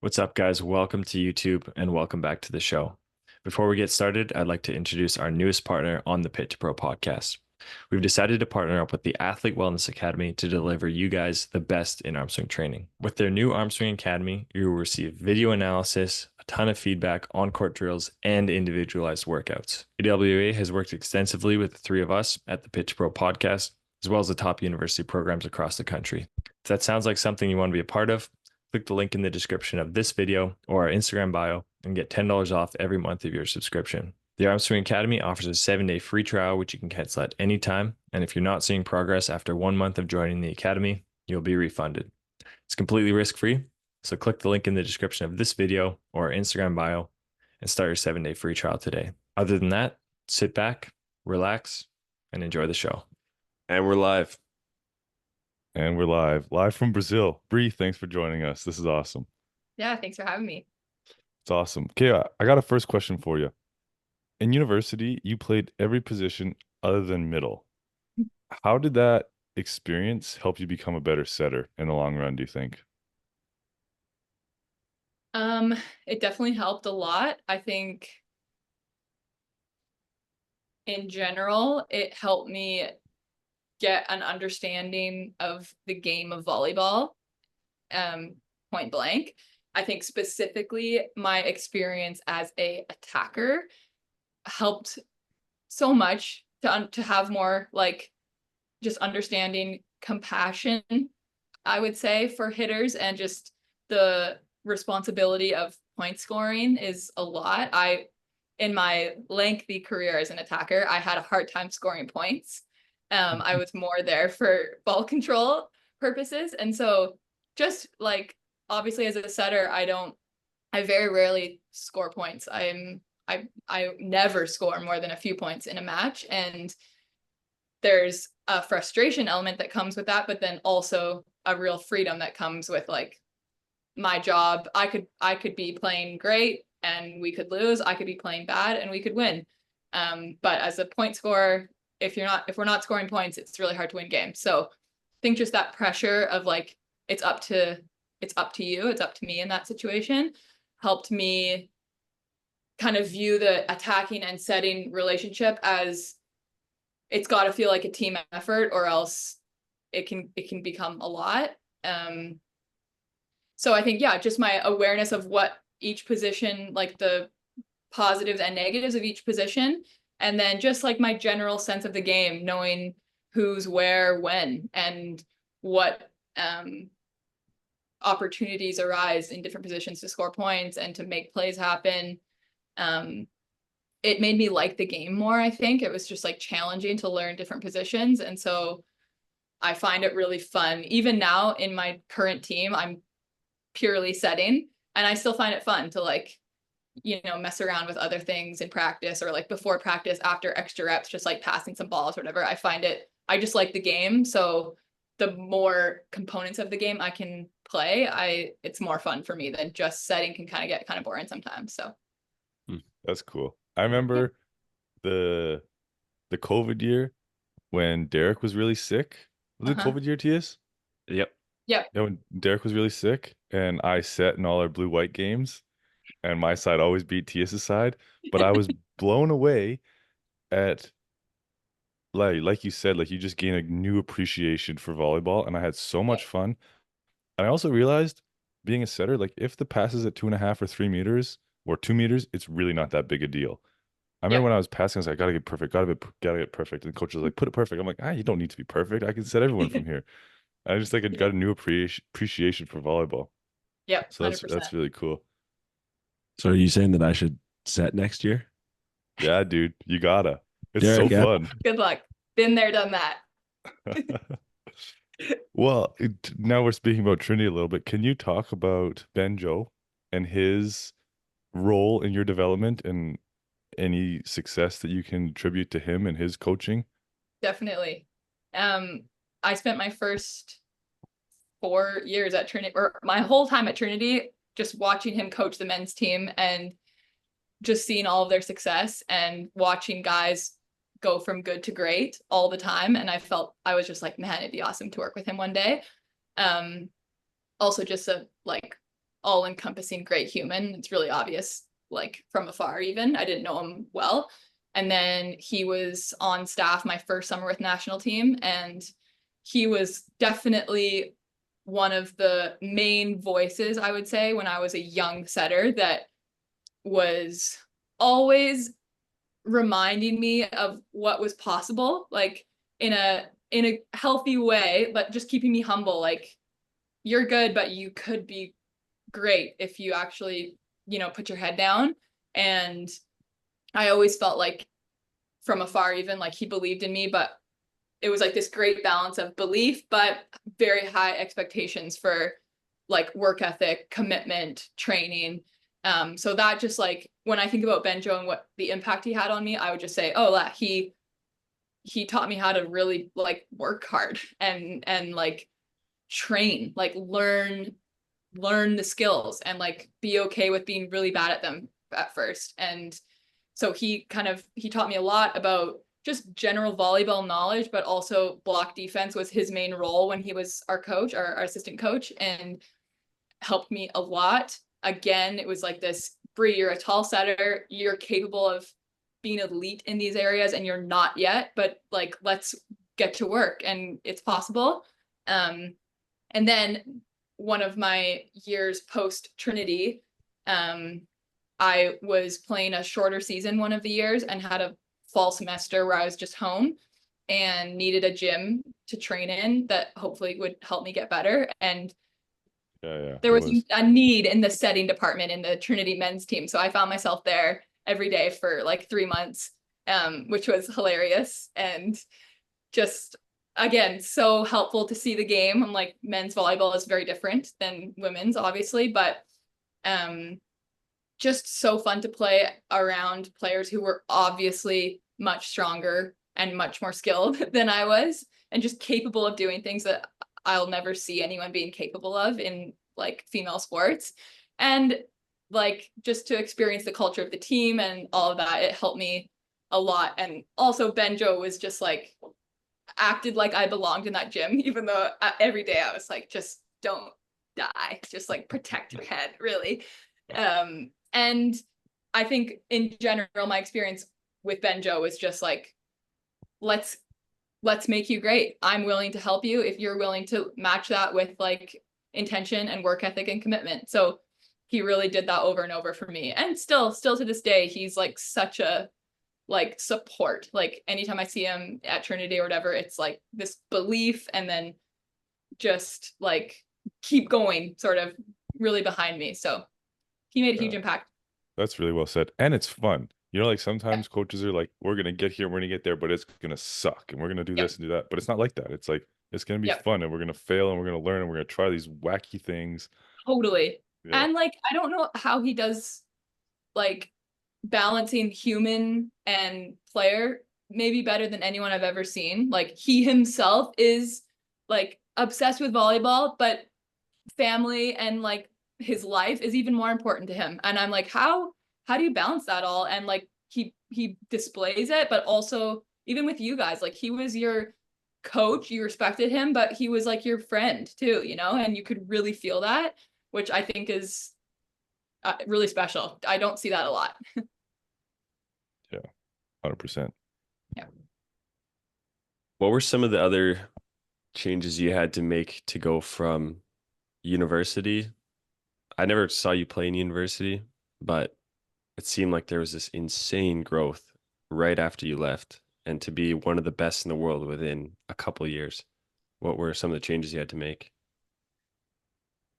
What's up, guys? Welcome to YouTube and welcome back to the show. Before we get started, I'd like to introduce our newest partner on the Pit to Pro podcast. We've decided to partner up with the Athlete Wellness Academy to deliver you guys the best in arm swing training. With their new Arm Swing Academy, you will receive video analysis, a ton of feedback, on-court drills, and individualized workouts. AWA has worked extensively with the three of us at the Pit to Pro podcast, as well as the top university programs across the country. If that sounds like something you want to be a part of, click the link in the description of this video or our Instagram bio and get $10 off every month of your subscription. The Arm Swing Academy offers a 7-day free trial, which you can cancel at any time. And if you're not seeing progress after 1 month of joining the Academy, you'll be refunded. It's completely risk-free. So click the link in the description of this video or our Instagram bio and start your 7-day free trial today. Other than that, sit back, relax, and enjoy the show. And we're live. And we're live from Brazil. Brie, thanks for joining us. This is awesome. Yeah, thanks for having me. It's awesome. Okay, I got a first question for you. In university, you played every position other than middle. How did that experience help you become a better setter in the long run, do you think? It definitely helped a lot. I think in general, it helped me get an understanding of the game of volleyball, point blank. I think specifically my experience as a attacker helped so much to have more like just understanding, compassion, I would say, for hitters, and just the responsibility of point scoring is a lot. In my lengthy career as an attacker, I had a hard time scoring points. I was more there for ball control purposes. And so just like, obviously as a setter, I very rarely score points. I never score more than a few points in a match. And there's a frustration element that comes with that, but then also a real freedom that comes with like my job. I could be playing great and we could lose. I could be playing bad and we could win. But as a point scorer, if we're not scoring points, it's really hard to win games. So I think just that pressure of like, it's up to you, it's up to me in that situation, helped me kind of view the attacking and setting relationship as it's got to feel like a team effort, or else it can become a lot. So I think, yeah, just my awareness of what each position, like the positives and negatives of each position, and then just like my general sense of the game, knowing who's where, when, and what opportunities arise in different positions to score points and to make plays happen. It made me like the game more. I think it was just like challenging to learn different positions. And so I find it really fun. Even now in my current team, I'm purely setting, and I still find it fun to like, mess around with other things in practice, or like before practice, after extra reps, just like passing some balls or whatever. I just like the game. So the more components of the game I can play, it's more fun for me than just setting can kind of get kind of boring sometimes. So That's cool. I remember the COVID year when Derek was really sick. Was it COVID year, TS? Yep. Yep. Yeah, when Derek was really sick and I set in all our blue-white games and my side always beat TS's side, but I was blown away at like you said, like you just gain a new appreciation for volleyball, and I had so much fun. And I also realized being a setter, like if the pass is at 2.5 or 3 meters or 2 meters, it's really not that big a deal. I remember when I was passing, I was like, gotta get perfect, gotta get perfect. And the coach was like, put it perfect. I'm like, you don't need to be perfect. I can set everyone from here. And I just like got a new appreciation for volleyball. Yep. So 100%. that's really cool. So are you saying that I should set next year? Yeah, dude, you gotta. It's Derek, so yeah. fun. Good luck. Been there, done that. Well, now we're speaking about Trinity a little bit. Can you talk about Ben Joe and his role in your development and any success that you can attribute to him and his coaching? Definitely. I spent my first 4 years at Trinity, or my whole time at Trinity, just watching him coach the men's team and just seeing all of their success and watching guys go from good to great all the time. And I was just like, man, it'd be awesome to work with him one day. Also just a like all-encompassing great human. It's really obvious, like from afar even. I didn't know him well. And then he was on staff my first summer with national team, and he was definitely one of the main voices, I would say, when I was a young setter, that was always reminding me of what was possible, like in a healthy way, but just keeping me humble. Like, you're good, but you could be great if you actually, put your head down. And I always felt like from afar, even, like he believed in me, but it was like this great balance of belief, but very high expectations for like work ethic, commitment, training. So that just, like, when I think about Benjo and what the impact he had on me, I would just say, oh, he taught me how to really like work hard and like train, like learn the skills and like be okay with being really bad at them at first. And so he taught me a lot about just general volleyball knowledge, but also block defense was his main role when he was our coach, our assistant coach, and helped me a lot. Again, it was like this, Brie, you're a tall setter, you're capable of being elite in these areas and you're not yet, but like, let's get to work and it's possible. And then one of my years post Trinity, I was playing a shorter season one of the years and had a fall semester where I was just home and needed a gym to train in that hopefully would help me get better. And there was a need in the setting department in the Trinity men's team. So I found myself there every day for like 3 months, which was hilarious. And just, again, so helpful to see the game. I'm like, men's volleyball is very different than women's, obviously, but just so fun to play around players who were obviously much stronger and much more skilled than I was, and just capable of doing things that I'll never see anyone being capable of in like female sports. And like, just to experience the culture of the team and all of that, it helped me a lot. And also Benjo was just like, acted like I belonged in that gym, even though every day I was like, just don't die, just like protect your head, really. And I think in general, my experience with Benjo was just like, let's make you great. I'm willing to help you if you're willing to match that with like intention and work ethic and commitment. So he really did that over and over for me. And still to this day, he's like such a like support. Like anytime I see him at Trinity or whatever, it's like this belief and then just like keep going sort of really behind me. So he made a huge impact. That's really well said. And it's fun. Like sometimes coaches are like, we're going to get here, we're going to get there, but it's going to suck. And we're going to do this and do that. But it's not like that. It's like, it's going to be fun and we're going to fail and we're going to learn and we're going to try these wacky things. Totally. Yeah. And like, I don't know how he does like balancing human and player maybe better than anyone I've ever seen. Like, he himself is like obsessed with volleyball, but family and like his life is even more important to him. And I'm like, how do you balance that all? And like he displays it, but also even with you guys, like he was your coach, you respected him, but he was like your friend too, and you could really feel that, which I think is really special. I don't see that a lot. Yeah, 100%. Yeah. What were some of the other changes you had to make to go from university? I never saw you play in university, but it seemed like there was this insane growth right after you left, and to be one of the best in the world within a couple of years. What were some of the changes you had to make?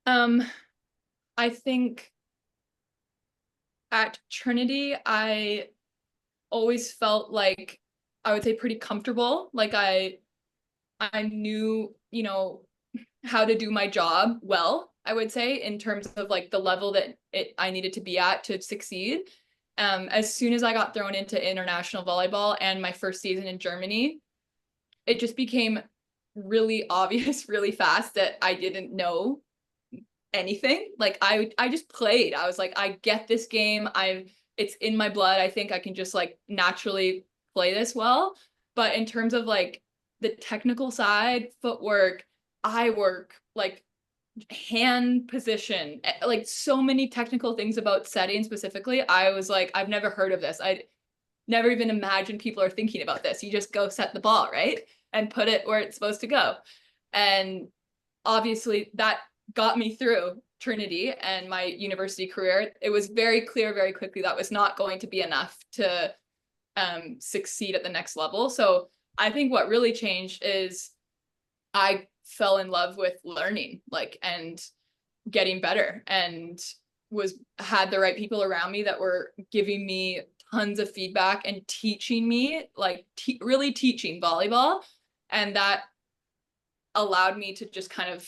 I think at Trinity, I always felt like I would say pretty comfortable. Like I knew, how to do my job well, I would say, in terms of like the level that I needed to be at to succeed. As soon as I got thrown into international volleyball and my first season in Germany, it just became really obvious really fast that I didn't know anything. Like I just played. I was like, I get this game. It's in my blood. I think I can just like naturally play this well. But in terms of like the technical side, footwork, eye work, like hand position, like so many technical things about setting specifically. I was like, I've never heard of this. I never even imagined people are thinking about this. You just go set the ball, right? And put it where it's supposed to go. And obviously that got me through Trinity and my university career. It was very clear very quickly that was not going to be enough to succeed at the next level. So I think what really changed is I fell in love with learning, like, and getting better, and had the right people around me that were giving me tons of feedback and teaching me, like, really teaching volleyball. And that allowed me to just kind of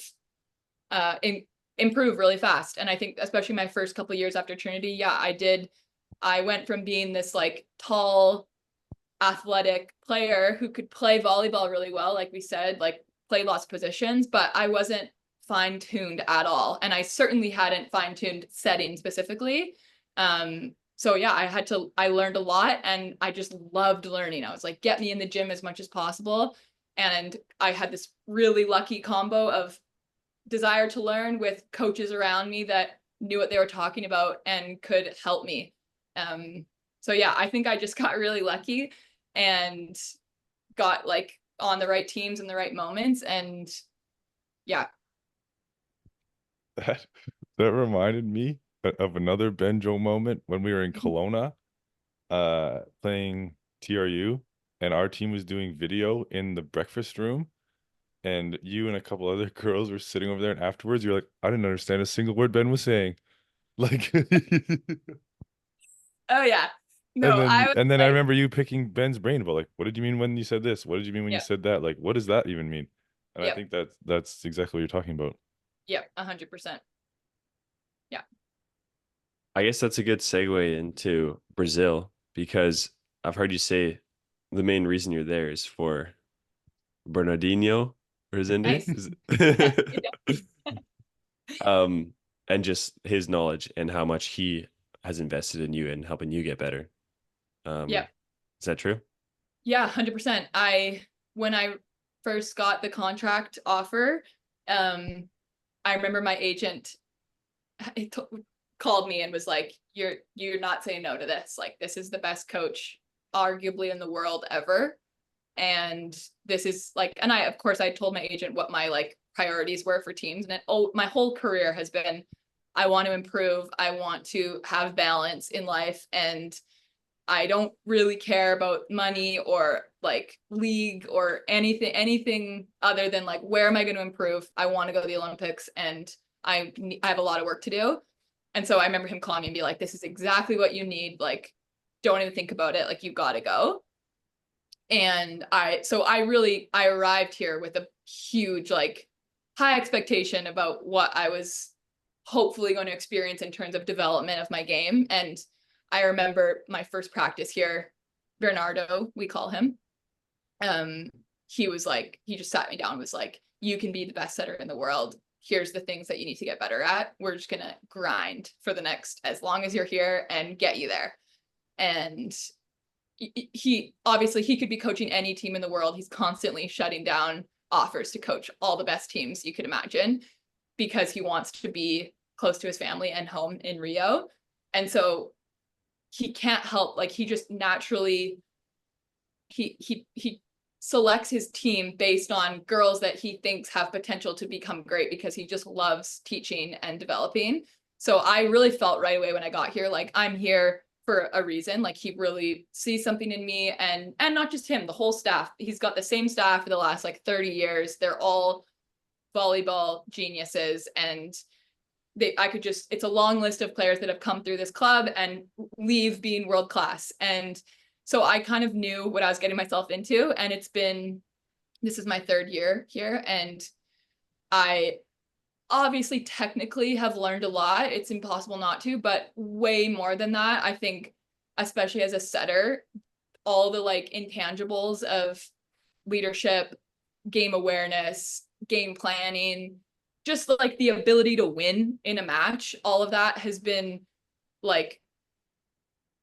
improve really fast. And I think especially my first couple of years after Trinity, yeah, I went from being this like tall, athletic player who could play volleyball really well, like we said, like play lots of positions, but I wasn't fine-tuned at all. And I certainly hadn't fine-tuned setting specifically. So yeah, I learned a lot, and I just loved learning. I was like, get me in the gym as much as possible. And I had this really lucky combo of desire to learn with coaches around me that knew what they were talking about and could help me. So yeah, I think I just got really lucky and got like on the right teams in the right moments. And yeah. That reminded me of another Benjo moment when we were in Kelowna, playing TRU, and our team was doing video in the breakfast room, and you and a couple other girls were sitting over there, and afterwards you're like, I didn't understand a single word Ben was saying. Like Oh yeah. No, I was and then I like, remember you picking Ben's brain about like, what did you mean when you said this? What did you mean when you yep, said that? Like, what does that even mean? And I yep, think that's exactly what you're talking about. yep, 100%. Yeah. I guess that's a good segue into Brazil, because I've heard you say the main reason you're there is for Bernardinho Rezende. Nice. Is Yeah, it- and just his knowledge and how much he has invested in you and helping you get better. yeah, Is that true? yeah, 100%. When I first got the contract offer, I remember my agent called me and was like, you're not saying no to this. Like, this is the best coach arguably in the world ever. And this is like, and of course I told my agent what my like priorities were for teams. And my whole career has been, I want to improve. I want to have balance in life. And I don't really care about money or like league or anything other than like, where am I going to improve? I want to go to the Olympics, and I have a lot of work to do. And so I remember him calling me and be like, this is exactly what you need. Like, don't even think about it. Like, you got to go. And I arrived here with a huge, like, high expectation about what I was hopefully going to experience in terms of development of my game. And I remember my first practice here, Bernardo, we call him. He was like, he just sat me down and was like, you can be the best setter in the world. Here's the things that you need to get better at. We're just going to grind for the next, as long as you're here, and get you there. And he obviously, he could be coaching any team in the world. He's constantly shutting down offers to coach all the best teams you could imagine, because he wants to be close to his family and home in Rio. And so he can't help, like, he just naturally, he selects his team based on girls that he thinks have potential to become great, because he just loves teaching and developing. So I really felt right away when I got here, like, I'm here for a reason. Like, he really sees something in me, and not just him, the whole staff. He's got the same staff for the last like 30 years. They're all volleyball geniuses, and it's a long list of players that have come through this club and leave being world class. And so I kind of knew what I was getting myself into, and this is my third year here, and I obviously technically have learned a lot. It's impossible not to, but way more than that. I think, especially as a setter, all the like intangibles of leadership, game awareness, game planning, just like the ability to win in a match, all of that has been like,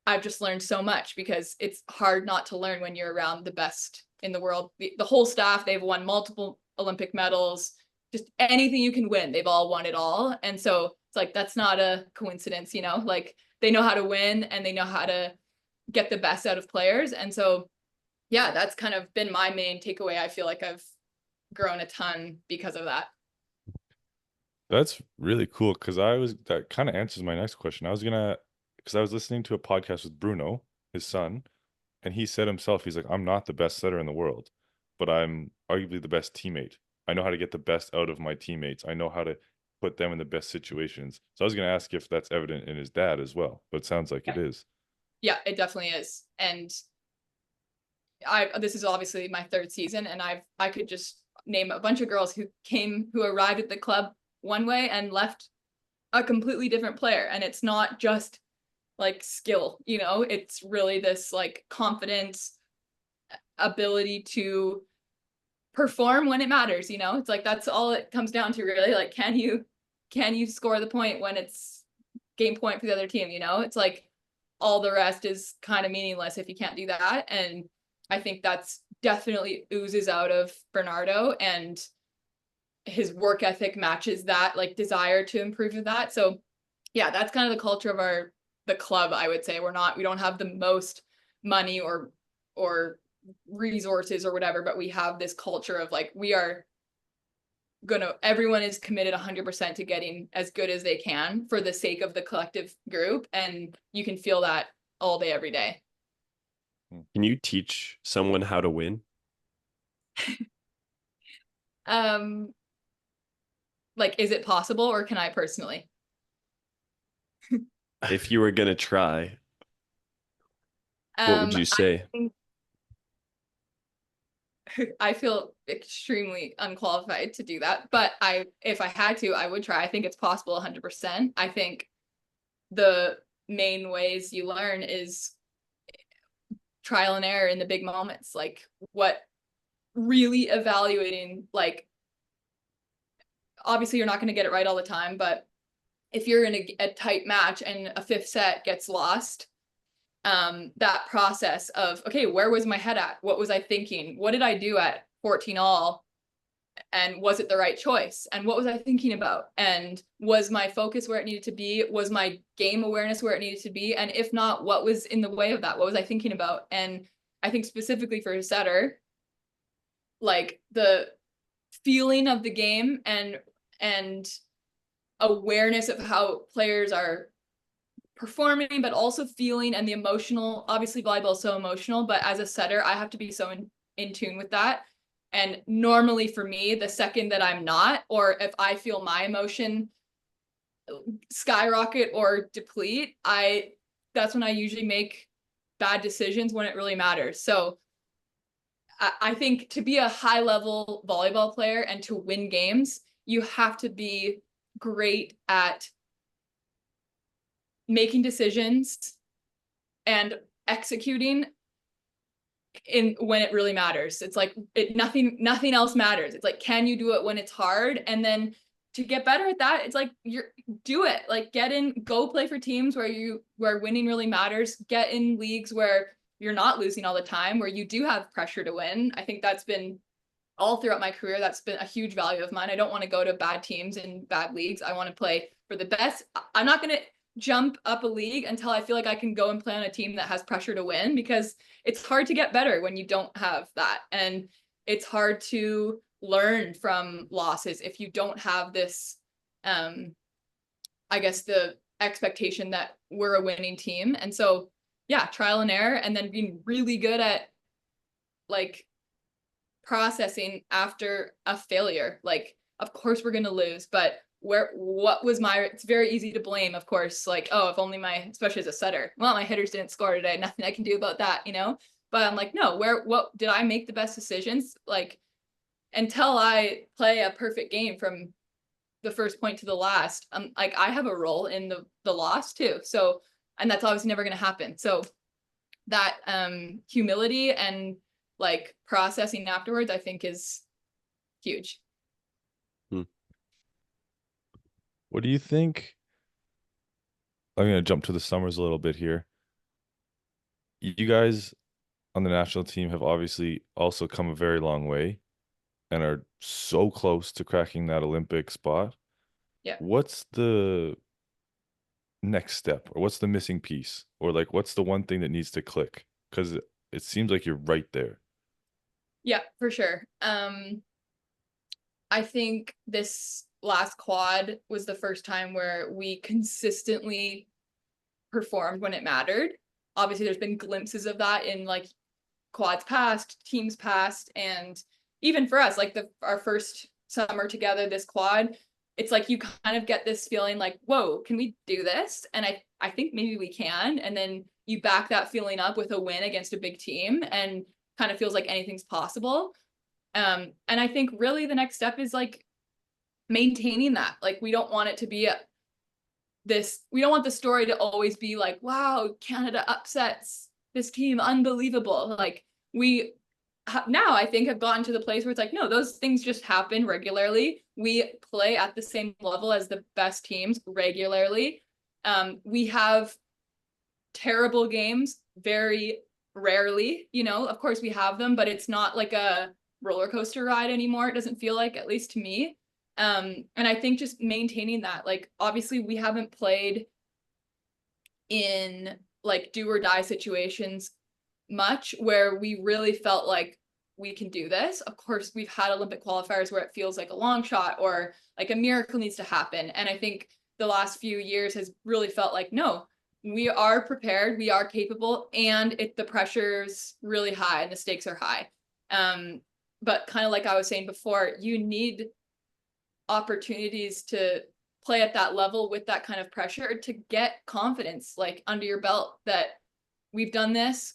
I've just learned so much, because it's hard not to learn when you're around the best in the world. The whole staff, they've won multiple Olympic medals. just anything you can win, they've all won it all. And so it's like, that's not a coincidence, like they know how to win and they know how to get the best out of players. And so, yeah, that's kind of been my main takeaway. I feel like I've grown a ton because of that. That's really cool because that kind of answers my next question. Because I was listening to a podcast with Bruno, his son, and he said himself, he's like, I'm not the best setter in the world, but I'm arguably the best teammate. I know how to get the best out of my teammates. I know how to put them in the best situations. So I was going to ask if that's evident in his dad as well, but it sounds like it is. Yeah, it definitely is. And this is obviously my third season, and I could just name a bunch of girls who arrived at the club one way and left a completely different player. And it's not just like skill, it's really this like confidence, ability to perform when it matters. It's like, that's all it comes down to, really. Like, can you score the point when it's game point for the other team? It's like all the rest is kind of meaningless if you can't do that. And I think that's definitely oozes out of Bernardo, and his work ethic matches that, like, desire to improve with that. So yeah, that's kind of the culture of the club. I would say we don't have the most money or resources or whatever, but we have this culture of like, everyone is committed 100% to getting as good as they can for the sake of the collective group. And you can feel that all day, every day. Can you teach someone how to win? Like, is it possible, or can I personally? If you were going to try, what would you say? I feel extremely unqualified to do that, but if I had to, I would try. I think it's possible 100%. I think the main ways you learn is trial and error in the big moments, like really evaluating, like, obviously you're not going to get it right all the time, but if you're in a tight match and a fifth set gets lost, that process of, okay, where was my head at? What was I thinking? What did I do at 14 all? And was it the right choice? And what was I thinking about? And was my focus where it needed to be? Was my game awareness where it needed to be? And if not, what was in the way of that? What was I thinking about? And I think specifically for a setter, like, the feeling of the game and awareness of how players are performing, but also feeling, and the emotional, obviously volleyball is so emotional, but as a setter, I have to be so in tune with that. And normally for me, the second that I'm not, or if I feel my emotion skyrocket or deplete, that's when I usually make bad decisions when it really matters. So I think to be a high level volleyball player and to win games, you have to be great at making decisions and executing when it really matters. It's like nothing else matters. It's like, can you do it when it's hard? And then to get better at that, it's like, do it. Like, go play for teams where winning really matters. Get in leagues where you're not losing all the time, where you do have pressure to win. I think that's been all throughout my career. That's been a huge value of mine. I don't want to go to bad teams and bad leagues. I want to play for the best. I'm not going to jump up a league until I feel like I can go and play on a team that has pressure to win, because it's hard to get better when you don't have that. And it's hard to learn from losses if you don't have this, I guess, the expectation that we're a winning team. And so, yeah, trial and error, and then being really good at, like, processing after a failure. Like, of course we're going to lose, but it's very easy to blame, of course, like, oh, if only especially as a setter, well, my hitters didn't score today, nothing I can do about that, but I'm like, no, what did I make the best decisions? Like, until I play a perfect game from the first point to the last, like, I have a role in the loss too. So, and that's obviously never going to happen. So that humility and, like, processing afterwards, I think, is huge. What do you think? I'm going to jump to the summers a little bit here. You guys on the national team have obviously also come a very long way. and are so close to cracking that Olympic spot. Yeah. What's the next step, or what's the missing piece, or like what's the one thing that needs to click? Because it seems like you're right there. Yeah, for sure. I think this last quad was the first time where we consistently performed when it mattered. Obviously, there's been glimpses of that in like quads past, teams past, and even for us, like our first summer together, this quad, it's like you kind of get this feeling like, whoa, can we do this? And I think maybe we can. And then you back that feeling up with a win against a big team and kind of feels like anything's possible. And I think really the next step is like maintaining that. Like we don't want it to be we don't want the story to always be like, wow, Canada upsets this team, unbelievable. Like we now I think have gotten to the place where it's like, no, those things just happen regularly. We play at the same level as the best teams regularly. We have terrible games very rarely, of course we have them, but it's not like a roller coaster ride anymore. It doesn't feel like, at least to me. And I think just maintaining that, like obviously we haven't played in like do or die situations much where we really felt like we can do this. Of course, we've had Olympic qualifiers where it feels like a long shot or like a miracle needs to happen. And I think the last few years has really felt like, no, we are prepared, we are capable, and the pressure's really high and the stakes are high. But kind of like I was saying before, you need opportunities to play at that level with that kind of pressure to get confidence like under your belt that we've done this.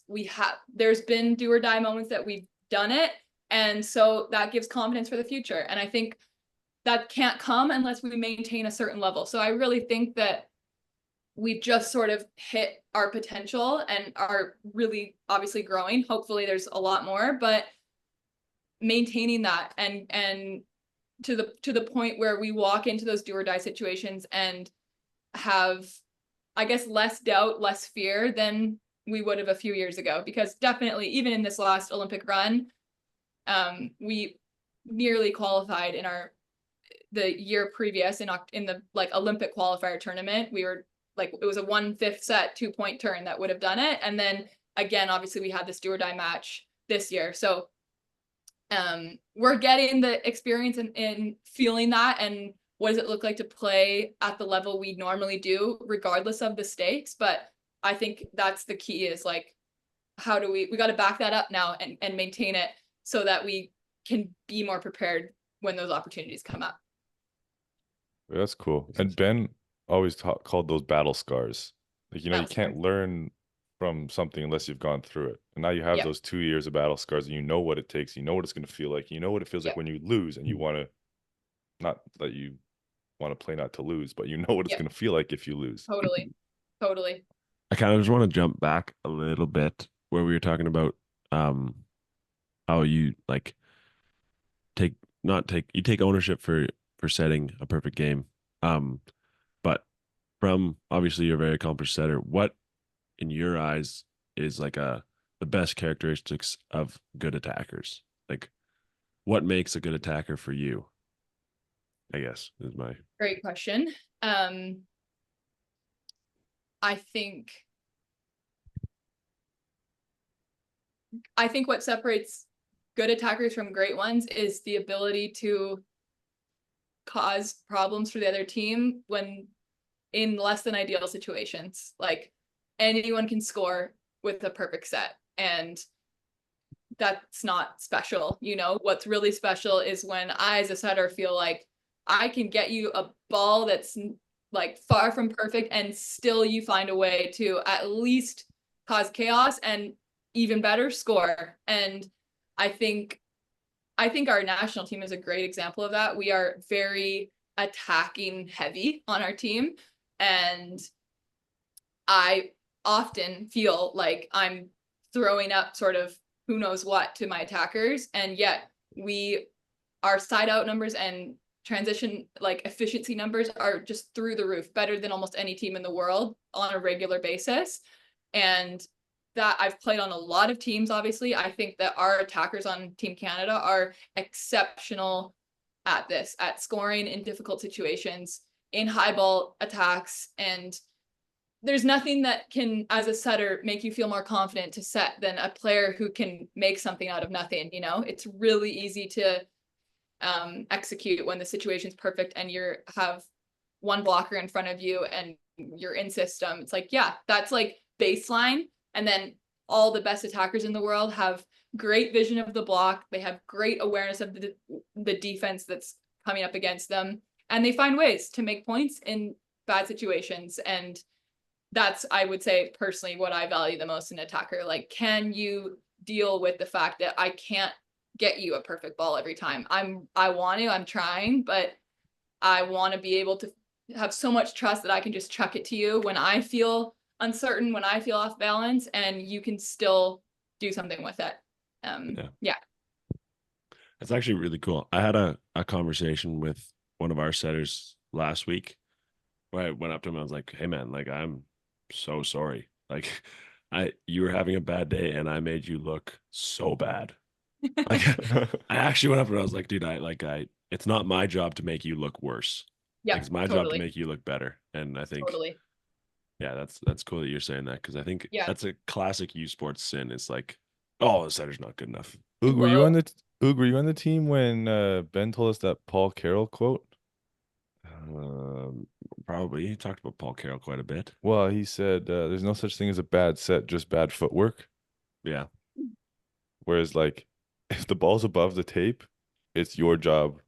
There's been do or die moments that we've done it. And so that gives confidence for the future. And I think that can't come unless we maintain a certain level. So I really think that we've just sort of hit our potential and are really obviously growing. Hopefully there's a lot more, but maintaining that and to the point where we walk into those do or die situations and have, I guess, less doubt, less fear than we would have a few years ago. Because definitely, even in this last Olympic run, we nearly qualified in the year previous in the like Olympic qualifier tournament. We were like, it was a 1/5 set 2-point turn that would have done it. And then again, obviously we had this do or die match this year. So we're getting the experience in feeling that, and what does it look like to play at the level we normally do regardless of the stakes. But I think that's the key, is like, how do we got to back that up now and maintain it so that we can be more prepared when those opportunities come up. That's cool. And Ben always called those battle scars. Like, you Battle can't scars. learn from something unless you've gone through it. And now you have Yep. those 2 years of battle scars, and you know what it takes. You know what it's going to feel like. You know what it feels like Yep. when you lose, and you want to, not that you want to play not to lose, but you know what it's Yep. going to feel like if you lose. Totally. I kind of just want to jump back a little bit where we were talking about how you like you take ownership for setting a perfect game. But from, obviously you're a very accomplished setter, what in your eyes is like the best characteristics of good attackers? Like what makes a good attacker for you? I guess is my Great question. I think what separates good attackers from great ones is the ability to cause problems for the other team when in less than ideal situations. Like anyone can score with a perfect set, and that's not special. What's really special is when I, as a setter, feel like I can get you a ball that's like far from perfect, and still you find a way to at least cause chaos and even better score. And I think our national team is a great example of that. We are very attacking heavy on our team, and I often feel like I'm throwing up sort of who knows what to my attackers, and yet our side out numbers and transition like efficiency numbers are just through the roof, better than almost any team in the world on a regular basis. And that I've played on a lot of teams, obviously. I think that our attackers on Team Canada are exceptional at this, at scoring in difficult situations, in high ball attacks. And there's nothing that can, as a setter, make you feel more confident to set than a player who can make something out of nothing. You know, it's really easy to execute when the situation's perfect and you have one blocker in front of you and you're in system. It's like, yeah, that's like baseline. And then all the best attackers in the world have great vision of the block. They have great awareness of the defense that's coming up against them. And they find ways to make points in bad situations. And that's, I would say, personally, what I value the most in an attacker. Like, can you deal with the fact that I can't get you a perfect ball every time? I'm trying, but I want to be able to have so much trust that I can just chuck it to you when I feel uncertain, when I feel off balance, and you can still do something with it. Yeah. That's actually really cool. I had a conversation with one of our setters last week where I went up to him. I was like, hey man, like, I'm so sorry. Like, you were having a bad day and I made you look so bad. Like, I actually went up and I was like, dude, it's not my job to make you look worse. Yeah, like, it's my job to make you look better. And I think, totally. yeah, that's cool that you're saying that, because I think Yeah. that's a classic U Sports sin. It's like, oh, the setter's not good enough. Oog, were you on the team when Ben told us that Paul Carroll quote? Probably. He talked about Paul Carroll quite a bit. Well, he said there's no such thing as a bad set, just bad footwork. Yeah. Whereas, like, if the ball's above the tape, it's your job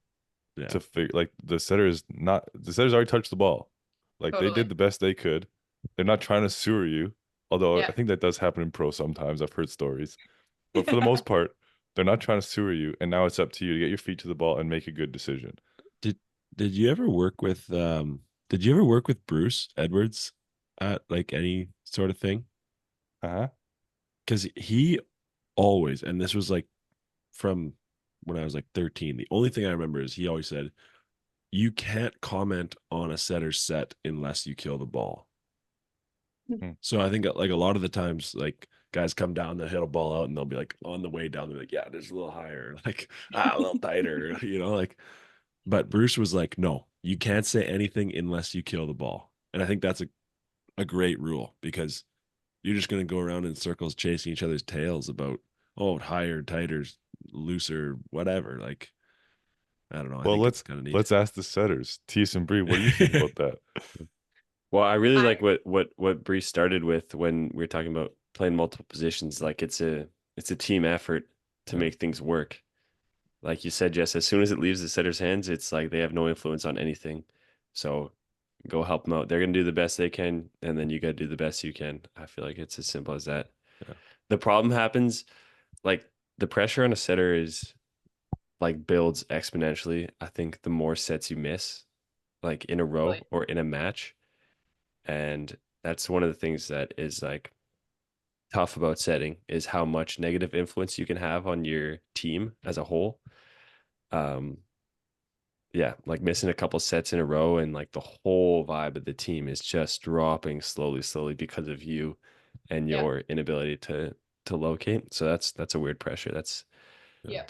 Yeah. to figure. Like, the setter's already touched the ball. Like, Totally. they did the best they could. They're not trying to sewer you, although Yeah. I think that does happen in pro sometimes. I've heard stories, but for the most part, they're not trying to sewer you. And now it's up to you to get your feet to the ball and make a good decision. Did you ever work with Bruce Edwards at like any sort of thing? Because he always, and this was like from when I was like 13, the only thing I remember is he always said, you can't comment on a setter's set unless you kill the ball. So I think like a lot of the times, like, guys come down, they'll hit a ball out and they'll be like, on the way down, they're like, yeah, there's a little higher, like, a little tighter, you know, like. But Bruce was like, no, you can't say anything unless you kill the ball. And I think that's a great rule, because you're just going to go around in circles chasing each other's tails about, oh, higher, tighter, looser, whatever. Like, I don't know. Well, I think it's kind of neat. let's ask the setters. Tias and Brie, what do you think about that? Well, I really like what Brie started with when we were talking about playing multiple positions. Like, it's a team effort to make things work. Like you said, Jess, as soon as it leaves the setter's hands, it's like they have no influence on anything. So go help them out. They're going to do the best they can, and then you got to do the best you can. I feel like it's as simple as that. Yeah. The problem happens, like, the pressure on a setter is like builds exponentially. I think the more sets you miss, like in a row or in a match. And that's one of the things that is like tough about setting, is how much negative influence you can have on your team as a whole. Yeah, like missing a couple sets in a row and like the whole vibe of the team is just dropping slowly because of you and your inability to locate. So that's a weird pressure. That's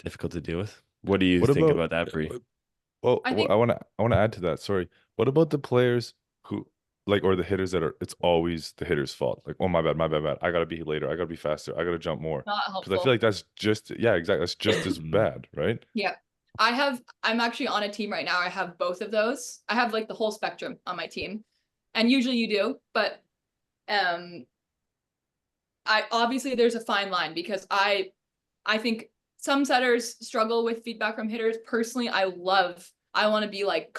difficult to deal with. What do you think about that, Brie? Well, I think- I want to add to that. Sorry. What about the players who, like, or the hitters that it's always the hitter's fault? Like, oh, my bad. I got to be later. I got to be faster. I got to jump more. Not Because helpful. I feel like that's just, yeah, exactly. That's just as bad, right? Yeah. I'm actually on a team right now. I have both of those. I have like the whole spectrum on my team. And usually you do, but I obviously there's a fine line, because I think some setters struggle with feedback from hitters. Personally, I want to be like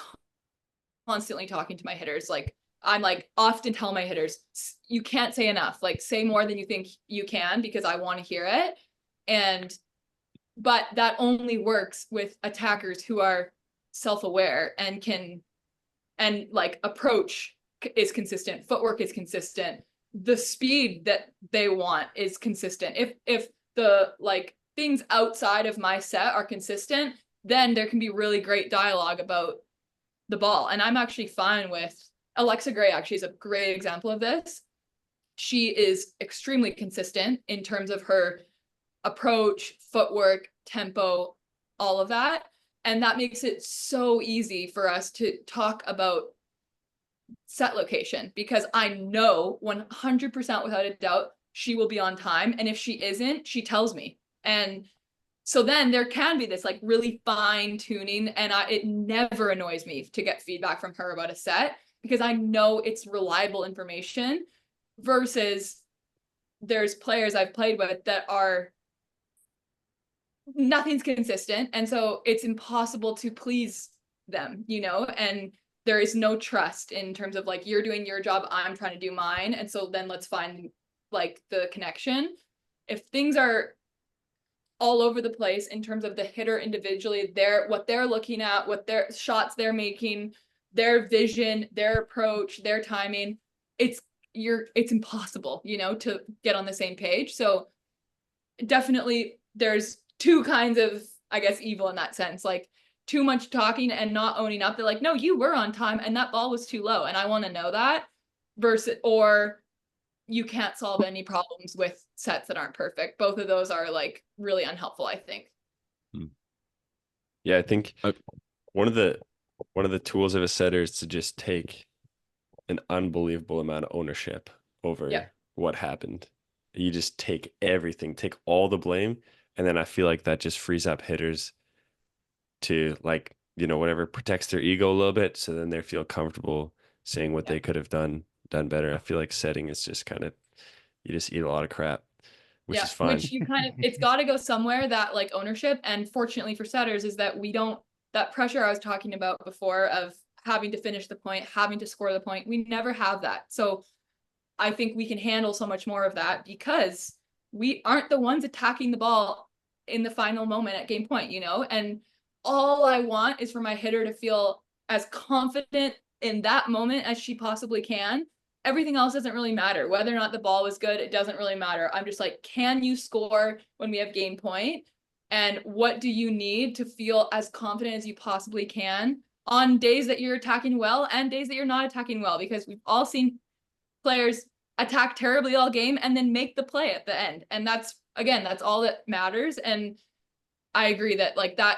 constantly talking to my hitters. Like, I'm like often tell my hitters, you can't say enough, like say more than you think you can, because I want to hear it. But that only works with attackers who are self-aware and like approach is consistent, footwork is consistent, the speed that they want is consistent. If the like things outside of my set are consistent, then there can be really great dialogue about the ball. And I'm actually fine with Alexa Gray. Actually is a great example of this. she is extremely consistent in terms of her approach, footwork, tempo, all of that. And that makes it so easy for us to talk about set location, because I know 100% without a doubt she will be on time. And if she isn't, she tells me. And so then there can be this like really fine tuning, and it never annoys me to get feedback from her about a set, because I know it's reliable information, versus there's players I've played with that are nothing's consistent. And so it's impossible to please them, you know, and there is no trust in terms of like, you're doing your job, I'm trying to do mine. And so then let's find like the connection. If things are all over the place in terms of the hitter individually, what they're looking at, what their shots they're making, their vision, their approach, their timing, it's impossible, you know, to get on the same page. So definitely there's two kinds of, I guess, evil in that sense, like too much talking and not owning up. They're like, no, you were on time and that ball was too low, and I want to know that, versus, or you can't solve any problems with sets that aren't perfect. Both of those are like really unhelpful, I think. Yeah, I think one of the tools of a setter is to just take an unbelievable amount of ownership over what happened. You just take everything, take all the blame, and then I feel like that just frees up hitters to, like, you know, whatever, protects their ego a little bit, so then they feel comfortable saying what they could have done better. I feel like setting is just kind of, you just eat a lot of crap, which is fine. Which you kind of, it's got to go somewhere, that like ownership. And fortunately for setters is that we don't, that pressure I was talking about before of having to finish the point, having to score the point, we never have that. So I think we can handle so much more of that because we aren't the ones attacking the ball in the final moment at game point, you know? And all I want is for my hitter to feel as confident in that moment as she possibly can. Everything else doesn't really matter. Whether or not the ball was good, it doesn't really matter. I'm just like, can you score when we have game point? And what do you need to feel as confident as you possibly can on days that you're attacking well and days that you're not attacking well? Because we've all seen players attack terribly all game and then make the play at the end. And that's, again, that's all that matters. And I agree that like that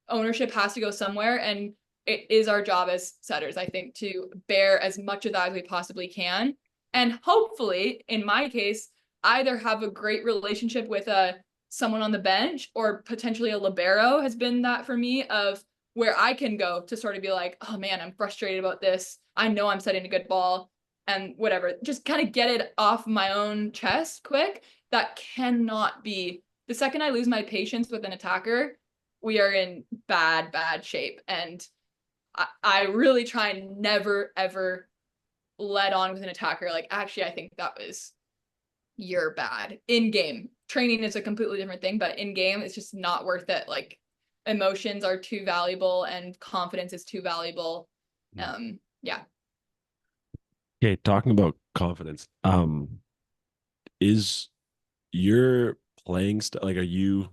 ownership has to go somewhere. And it is our job as setters, I think, to bear as much of that as we possibly can. And hopefully, in my case, either have a great relationship with someone on the bench, or potentially a libero has been that for me, of where I can go to sort of be like, oh man, I'm frustrated about this. I know I'm setting a good ball and whatever. Just kind of get it off my own chest quick. That cannot be. The second I lose my patience with an attacker, we are in bad shape. And I really try and never, ever let on with an attacker. Like, actually, I think that was, you're bad. In game. Training is a completely different thing, but in game, it's just not worth it. Like, emotions are too valuable and confidence is too valuable. Yeah. Okay, talking about confidence, is your playing style, like, are you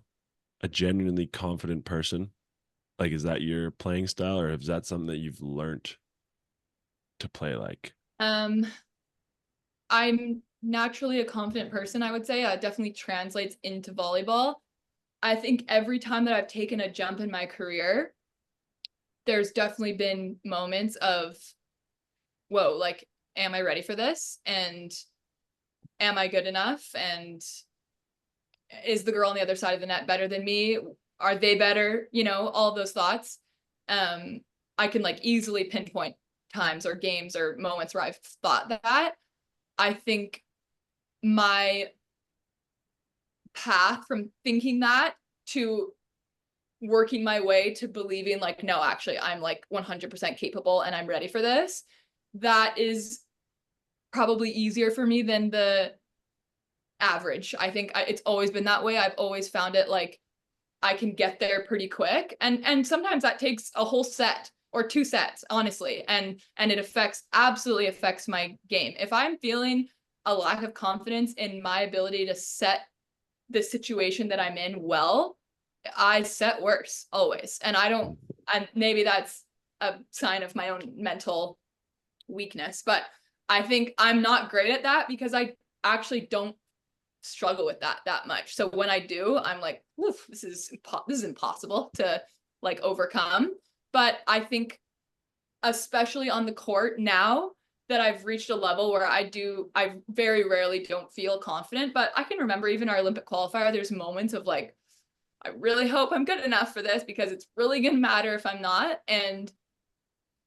a genuinely confident person? Like, is that your playing style, or is that something that you've learned to play like? I'm naturally a confident person, I would say. It definitely translates into volleyball. I think every time that I've taken a jump in my career, there's definitely been moments of, whoa, like, am I ready for this? And am I good enough? And is the girl on the other side of the net better than me? Are they better? You know, all those thoughts. I can like easily pinpoint times or games or moments where I've thought that. I think my path from thinking that to working my way to believing like, no, actually, I'm like 100% capable and I'm ready for this, that is probably easier for me than the average. I think it's always been that way. I've always found it like I can get there pretty quick, and sometimes that takes a whole set or two sets, honestly, and it absolutely affects my game. If I'm feeling a lack of confidence in my ability to set the situation that I'm in well, I set worse always. And maybe that's a sign of my own mental weakness, but I think I'm not great at that because I actually don't struggle with that much. So when I do, I'm like, oof, this is impossible to like overcome. But I think especially on the court now that I've reached a level where I very rarely don't feel confident, but I can remember even our Olympic qualifier, there's moments of like, I really hope I'm good enough for this because it's really going to matter if I'm not. And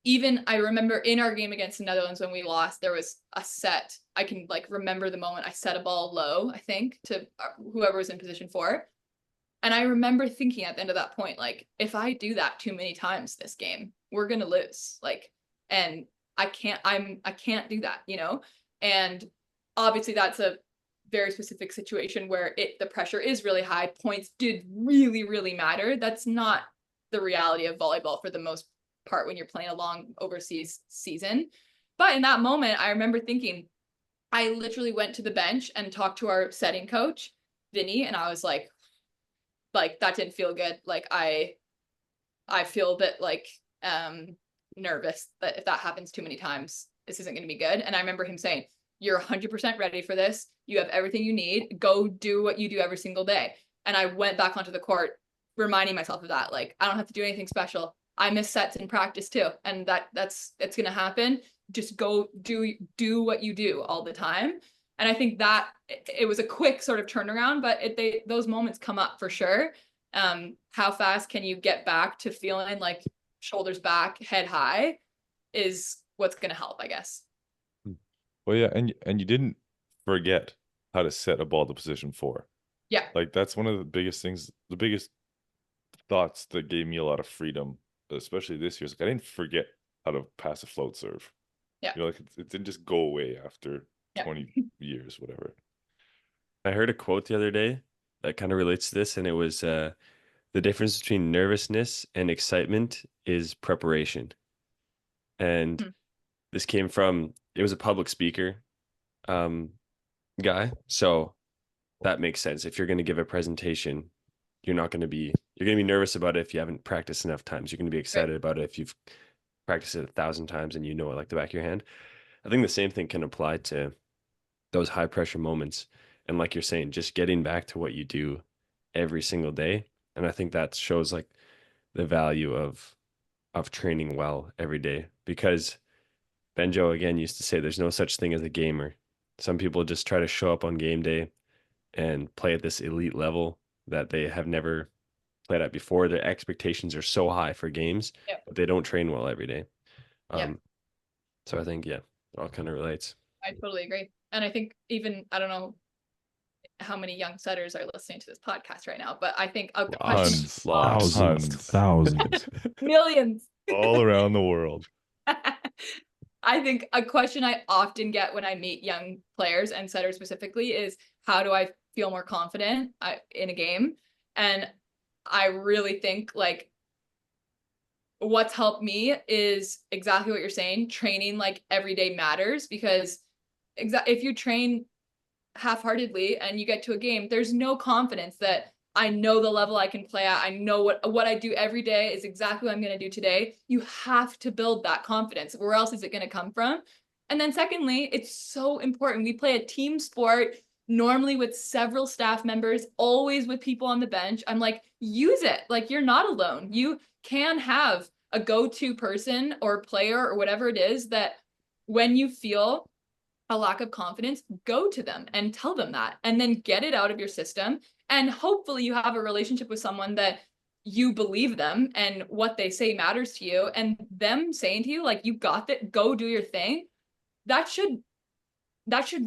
even I remember in our game against the Netherlands when we lost, there was a set. I can like remember the moment I set a ball low, I think, to whoever was in position 4. And I remember thinking at the end of that point, like, if I do that too many times this game, we're going to lose. Like, and I can't do that, you know? And obviously that's a very specific situation where the pressure is really high. Points did really, really matter. That's not the reality of volleyball for the most part when you're playing a long overseas season. But in that moment, I remember thinking, I literally went to the bench and talked to our setting coach, Vinny, and I was like that didn't feel good. Like I feel a bit like nervous that if that happens too many times, this isn't going to be good. And I remember him saying, you're 100% ready for this. You have everything you need. Go do what you do every single day. And I went back onto the court, reminding myself of that. Like, I don't have to do anything special. I miss sets in practice too. And that's going to happen. Just go do what you do all the time. And I think that it was a quick sort of turnaround, but those moments come up for sure. How fast can you get back to feeling like shoulders back, head high is what's going to help, I guess. Well, yeah, and you didn't forget how to set a ball to position 4. Yeah. Like that's one of the biggest things, the biggest thoughts that gave me a lot of freedom, especially this year. Is like I didn't forget how to pass a float serve. Yeah. You know, like it didn't just go away after 20 years, whatever. I heard a quote the other day that kind of relates to this, and it was the difference between nervousness and excitement is preparation. And this came from, it was a public speaker guy. So that makes sense. If you're going to give a presentation, you're going to be nervous about it if you haven't practiced enough times. You're going to be excited about it if you've practiced it 1,000 times and you know it like the back of your hand. I think the same thing can apply to those high pressure moments. And like you're saying, just getting back to what you do every single day. And I think that shows like the value of training well every day, because Benjo again used to say there's no such thing as a gamer. Some people just try to show up on game day and play at this elite level that they have never played at before. Their expectations are so high for games, but they don't train well every day. So I think, it all kind of relates. I totally agree. And I think even, I don't know how many young setters are listening to this podcast right now, but I think a question, thousands, millions, all around the world. I think a question I often get when I meet young players and setters specifically is, how do I feel more confident in a game? And I really think like what's helped me is exactly what you're saying. Training like every day matters, because if you train half-heartedly and you get to a game, there's no confidence that I know the level I can play at. I know what I do every day is exactly what I'm going to do today. You have to build that confidence. Where else is it going to come from? And then secondly, it's so important. We play a team sport, normally with several staff members, always with people on the bench. I'm like, use it. Like, you're not alone. You can have a go-to person or player or whatever it is that when you feel a lack of confidence, go to them and tell them that, and then get it out of your system. And hopefully you have a relationship with someone that you believe them and what they say matters to you, and them saying to you, like, you got that, go do your thing. That should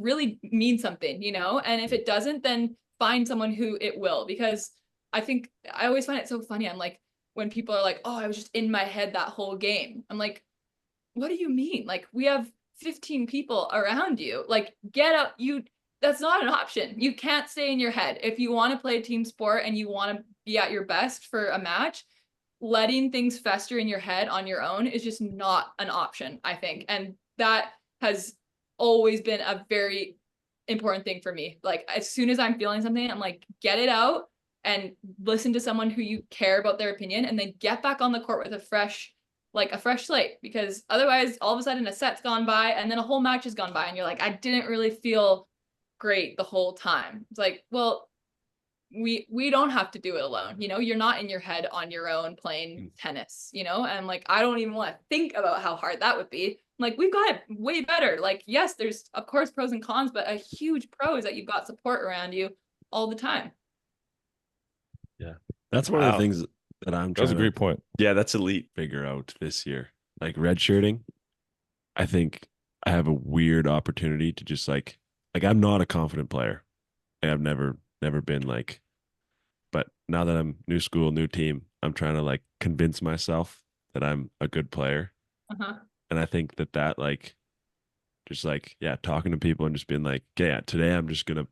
really mean something, you know? And if it doesn't, then find someone who it will, because I think I always find it so funny. I'm like, when people are like, oh, I was just in my head that whole game. I'm like, what do you mean? Like, we have 15 people around you. Like, get up. That's not an option. You can't stay in your head. If you want to play a team sport and you want to be at your best for a match, letting things fester in your head on your own is just not an option, I think. And that has always been a very important thing for me. Like, as soon as I'm feeling something, I'm like, get it out and listen to someone who you care about their opinion, and then get back on the court with a fresh slate, because otherwise all of a sudden a set's gone by and then a whole match has gone by and you're like, I didn't really feel great the whole time. It's like, well, we don't have to do it alone. You know, you're not in your head on your own playing tennis, you know, and like, I don't even want to think about how hard that would be. Like, we've got it way better. Like, yes, there's of course pros and cons, but a huge pro is that you've got support around you all the time. Yeah. That's one of the Wow. things that I'm That's a trying great to point. Yeah, that's elite. figure out this year. Like redshirting, I think I have a weird opportunity to just like I'm not a confident player. Like, I've never been like, but now that I'm new school, new team, I'm trying to like convince myself that I'm a good player. Uh-huh. And I think that like just like, yeah, talking to people and just being like, yeah, today I'm just gonna,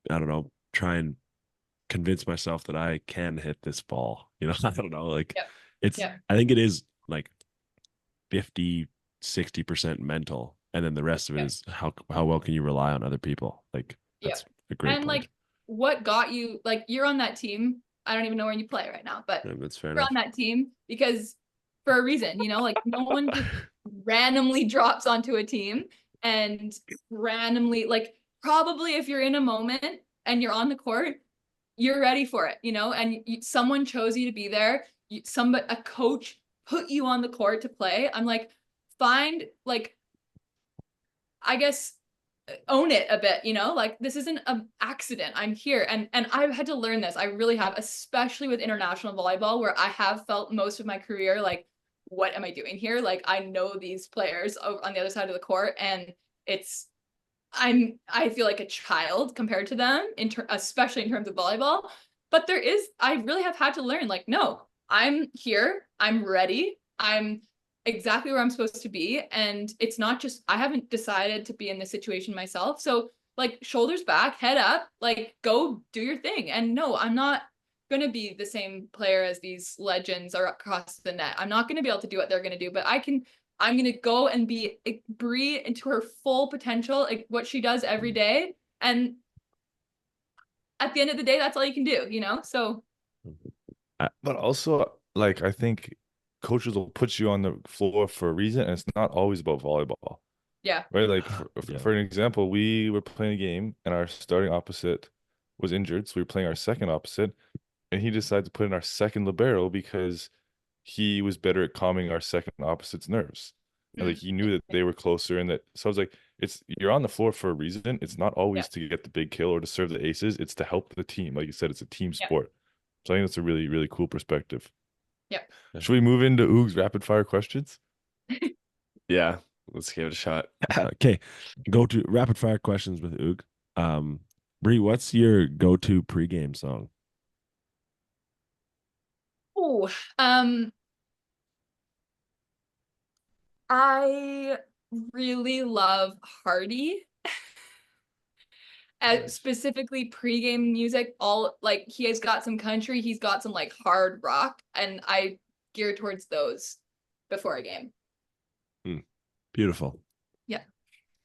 I don't know, try and convince myself that I can hit this ball. You know, I don't know. Like Yep. it's Yep. I think it is like 50-60% mental. And then the rest of it Yep. is how well can you rely on other people? Like that's a great And point. like, what got you, like, you're on that team. I don't even know where you play right now, but Yeah, that's fair you're enough. on that team because for a reason, you know, like no one just randomly drops onto a team and randomly, like, probably if you're in a moment and you're on the court, you're ready for it, you know, and someone chose you to be there. A coach put you on the court to play. I'm like, find, like, I guess, own it a bit, you know, like, this isn't an accident. I'm here. And I've had to learn this. I really have, especially with international volleyball, where I have felt most of my career like, what am I doing here? Like, I know these players on the other side of the court, and I feel like a child compared to them, especially in terms of volleyball. But I really have had to learn, like, no, I'm here, I'm ready, I'm exactly where I'm supposed to be. And it's not just, I haven't decided to be in this situation myself. So, like, shoulders back, head up, like, go do your thing. And no, I'm not going to be the same player as these legends are across the net. I'm not going to be able to do what they're going to do, but I'm going to go and be Brie into her full potential, like what she does every day. And at the end of the day, that's all you can do, you know? So, But also, like, I think coaches will put you on the floor for a reason, and it's not always about volleyball, yeah. right? Like, Yeah. for an example, we were playing a game, and our starting opposite was injured, so we were playing our second opposite, and he decided to put in our second libero because he was better at calming our second opposite's nerves. And like, he knew that they were closer, and that, so I was like, you're on the floor for a reason. It's not Yeah. always to get the big kill or to serve the aces. It's to help the team. Like you said, it's a team Yeah. sport. So I think that's a really, really cool perspective. Yep. Should we move into Oog's rapid fire questions? Yeah, let's give it a shot. Okay. Go to rapid fire questions with Oog. Brie, what's your go-to pregame song? Oh, I really love Hardy. Nice. Specifically pregame music. All, like, he has got some country, he's got some like hard rock, and I gear towards those before a game. Beautiful. Yeah.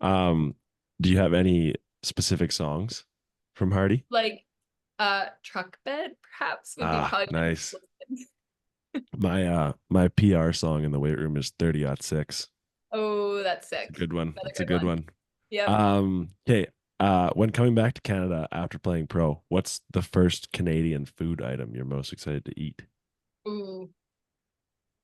Do you have any specific songs from Hardy? Like Truck Bed, perhaps, would be probably Nice. My PR song in the weight room is 30-06. Oh, that's sick. Good one. That's That's a good one. Yeah. Okay. When coming back to Canada after playing pro, what's the first Canadian food item you're most excited to eat? Ooh.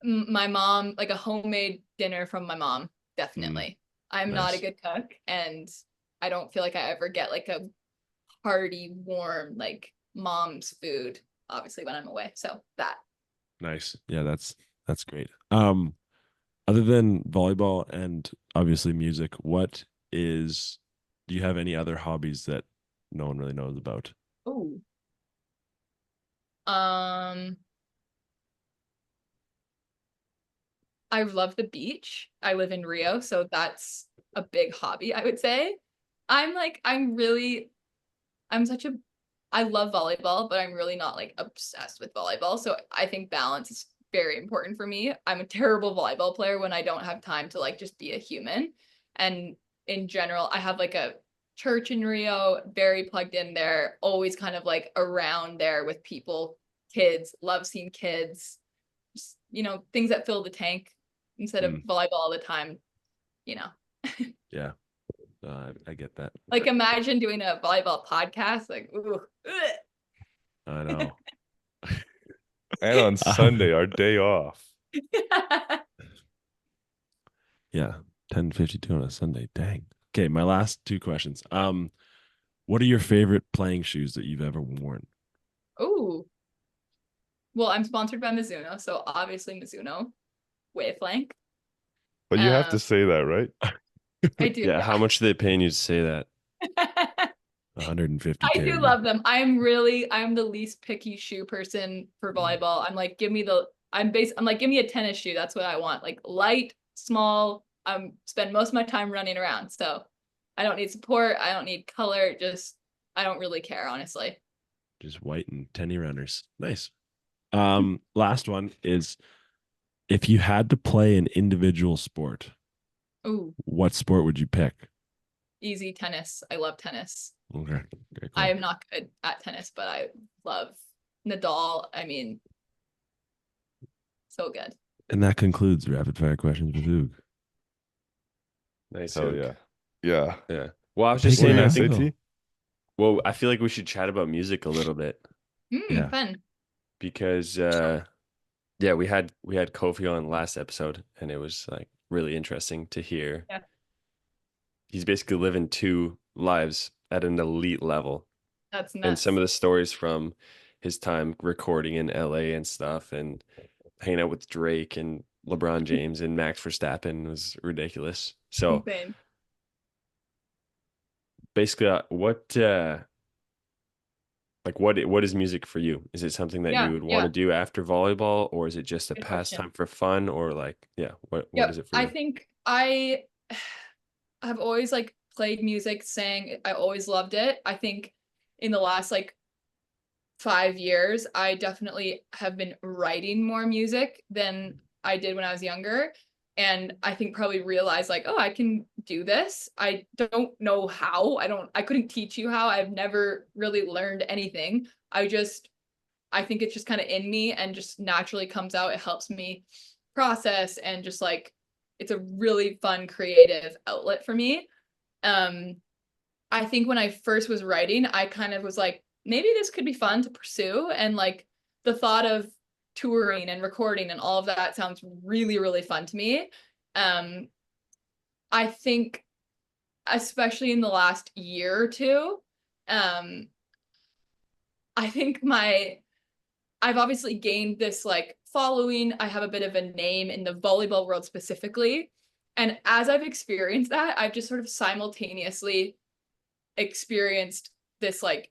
My mom, like a homemade dinner from my mom, definitely. I'm not a Nice. good cook, and I don't feel like I ever get like a hearty, warm, like, mom's food, obviously, when I'm away. So that. Nice. Yeah, that's great. Other than volleyball and obviously music, do you have any other hobbies that no one really knows about? Oh. I love the beach. I live in Rio, so that's a big hobby, I would say. I love volleyball, but I'm really not like obsessed with volleyball. So I think balance is very important for me. I'm a terrible volleyball player when I don't have time to like just be a human. And in general, I have like a church in Rio, very plugged in there, always kind of like around there with people, kids, love seeing kids, just, you know, things that fill the tank instead of volleyball all the time, you know. Yeah. I get that. Like imagine doing a volleyball podcast. Like, ooh. I know. And on Sunday, our day off. Yeah, 10:52 on a Sunday. Dang. Okay, my last two questions. What are your favorite playing shoes that you've ever worn? Ooh. Well, I'm sponsored by Mizuno, so obviously Mizuno Wavelength. But you have to say that, right? I do. Yeah, how much are they paying you to say that? 150K. I do love them. I'm the least picky shoe person for volleyball. I'm like, give me a tennis shoe. That's what I want. Like light, small. Spend most of my time running around. So I don't need support. I don't need color. Just, I don't really care, honestly. Just white and tenny runners. Nice. Last one is, if you had to play an individual sport, Ooh, what sport would you pick? easy tennis. I love tennis. Okay. Cool. I am not good at tennis, but I love Nadal. I mean, so good. And that concludes rapid fire questions with Oog. Nice. Hell Luke. yeah. Yeah. Well, I was just Take saying, it I easy. think, SAT? well, I feel like we should chat about music a little bit Yeah. Fun. because yeah, we had Kofi on last episode and it was like really interesting to hear. Yeah. He's basically living two lives at an elite level. That's nuts. And some of the stories from his time recording in LA and stuff and hanging out with Drake and LeBron James and Max Verstappen was ridiculous. So Insane. basically what is music for you? Is it something that you would want to do after volleyball, or is it just a Good pastime for fun, or like, what is it for you? I think I have always like played music, sang. I always loved it. I think in the last like 5 years, I definitely have been writing more music than I did when I was younger. And I think probably realized like, oh, I can do this. I don't know how. I couldn't teach you how. I've never really learned anything. I think it's just kind of in me and just naturally comes out. It helps me process and just like, it's a really fun creative outlet for me. I think when I first was writing, I kind of was like, maybe this could be fun to pursue. And like the thought of touring and recording and all of that sounds really, really fun to me. I think especially in the last year or two, I think I've obviously gained this like following. I have a bit of a name in the volleyball world specifically. And as I've experienced that, I've just sort of simultaneously experienced this like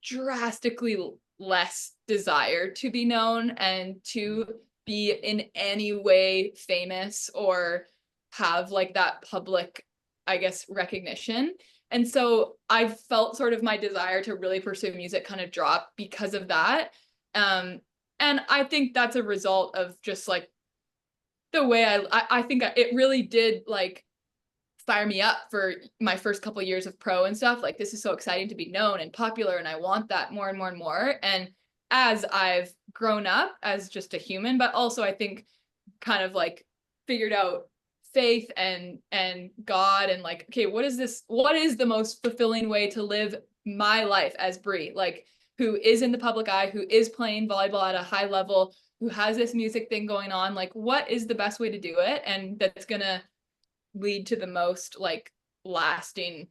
drastically less desire to be known and to be in any way famous or have like that public, I guess, recognition. And so I've felt sort of my desire to really pursue music kind of drop because of that. And I think that's a result of just like the way I think it really did like fire me up for my first couple of years of pro and stuff. Like, this is so exciting to be known and popular, and I want that more and more and more. And as I've grown up as just a human, but also I think kind of like figured out faith and God and like, okay, what is the most fulfilling way to live my life as Brie, like who is in the public eye, who is playing volleyball at a high level, who has this music thing going on, like what is the best way to do it? And that's gonna lead to the most like lasting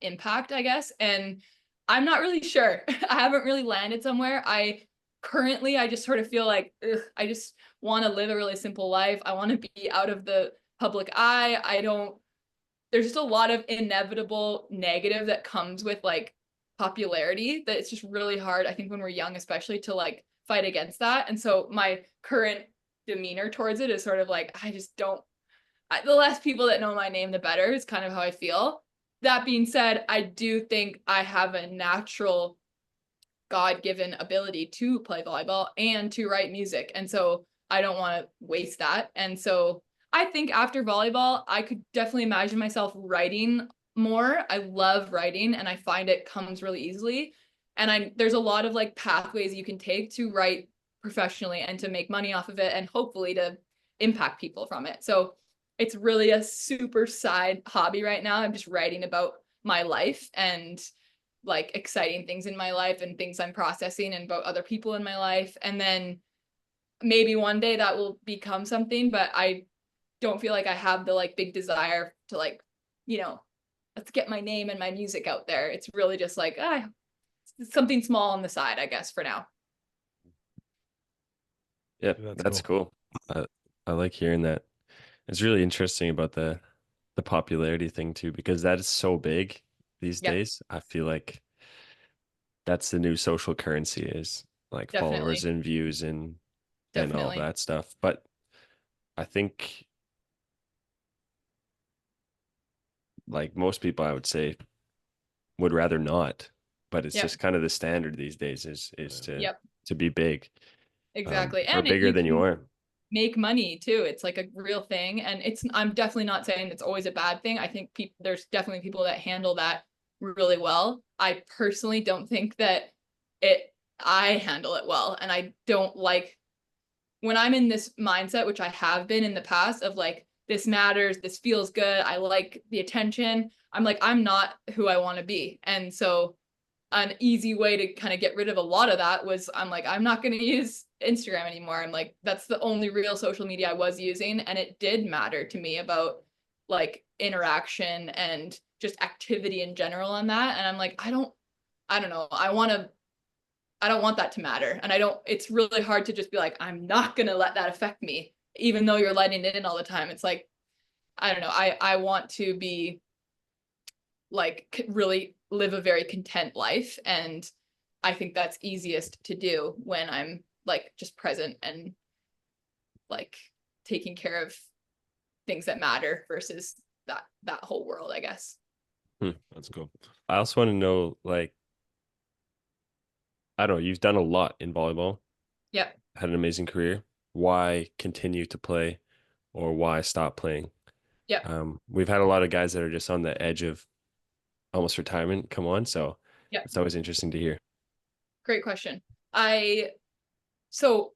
impact, I guess. And I'm not really sure. I haven't really landed somewhere. I just sort of feel like I just want to live a really simple life. I want to be out of the public eye. There's just a lot of inevitable negative that comes with like popularity that it's just really hard, I think, when we're young, especially, to like fight against that. And so my current demeanor towards it is sort of like, I just don't, the less people that know my name, the better, is kind of how I feel. That being said, I do think I have a natural God-given ability to play volleyball and to write music. And so I don't want to waste that. And so I think after volleyball, I could definitely imagine myself writing more. I love writing and I find it comes really easily. And there's a lot of like pathways you can take to write professionally and to make money off of it and hopefully to impact people from it. So it's really a super side hobby right now. I'm just writing about my life and like exciting things in my life and things I'm processing and about other people in my life. And then maybe one day that will become something, but I don't feel like I have the like big desire to like, let's get my name and my music out there. It's really just like, something small on the side, I guess, for now. Yeah, That's that's cool. I like hearing that. It's really interesting about the popularity thing too, because that is so big these Yep. days. I feel like that's the new social currency, is like followers Definitely. and views and all Definitely. that stuff. But I think like most people, I would say, would rather not. But it's Yep. just kind of the standard these days is Yep. to be big, Exactly. or And bigger you than you can are. make money too. It's like a real thing. And I'm definitely not saying it's always a bad thing. I think there's definitely people that handle that really well. I personally don't think that I handle it well. And I don't like when I'm in this mindset, which I have been in the past of like, this matters, this feels good, I like the attention. I'm like, I'm not who I want to be. And so an easy way to kind of get rid of a lot of that was I'm like, I'm not going to use Instagram anymore. I'm like, that's the only real social media I was using. And it did matter to me about like interaction and just activity in general on that. And I'm like, I don't know. I don't want that to matter. And it's really hard to just be like, I'm not going to let that affect me, even though you're letting it in all the time. It's like, I don't know. I want to be like really live a very content life. And I think that's easiest to do when I'm like just present and like taking care of things that matter versus that whole world, I guess. That's cool. I also want to know, like, I don't know, you've done a lot in volleyball, Yep. had an amazing career. Why continue to play, or why stop playing? Yep. We've had a lot of guys that are just on the edge of almost retirement come on, so Yep. it's always interesting to hear. Great question. So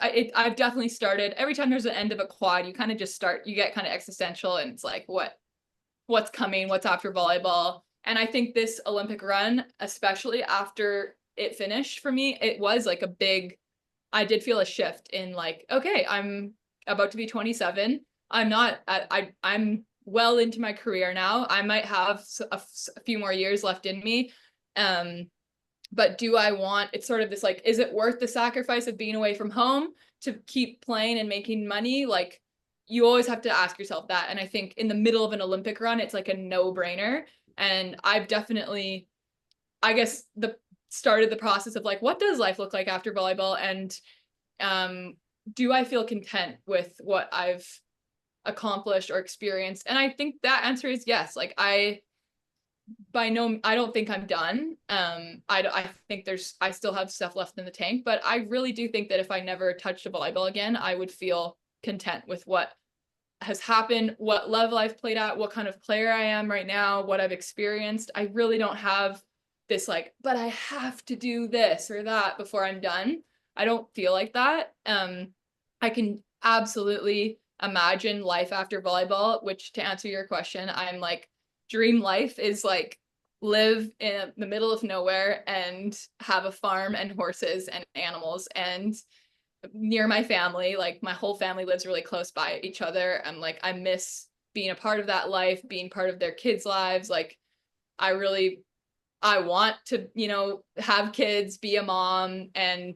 I've definitely started every time there's an end of a quad, you kind of just start, you get kind of existential and it's like, what's coming, what's after volleyball. And I think this Olympic run, especially after it finished for me, it was like I did feel a shift in like, okay, I'm about to be 27. I'm well into my career now. I might have a few more years left in me. But it's sort of this like, is it worth the sacrifice of being away from home to keep playing and making money? Like, you always have to ask yourself that. And I think in the middle of an Olympic run, it's like a no-brainer. And I've definitely, I guess, started the process of like, what does life look like after volleyball? And do I feel content with what I've accomplished or experienced? And I think that answer is yes. Like I don't think I'm done. I think I still have stuff left in the tank, but I really do think that if I never touched a volleyball again, I would feel content with what has happened, what level I've played at, what kind of player I am right now, what I've experienced. I really don't have this like, but I have to do this or that before I'm done. I don't feel like that. I can absolutely imagine life after volleyball, which to answer your question, I'm like, dream life is like live in the middle of nowhere and have a farm and horses and animals and near my family. Like my whole family lives really close by each other. I'm like, I miss being a part of that life, being part of their kids' lives. Like I want to, have kids, be a mom and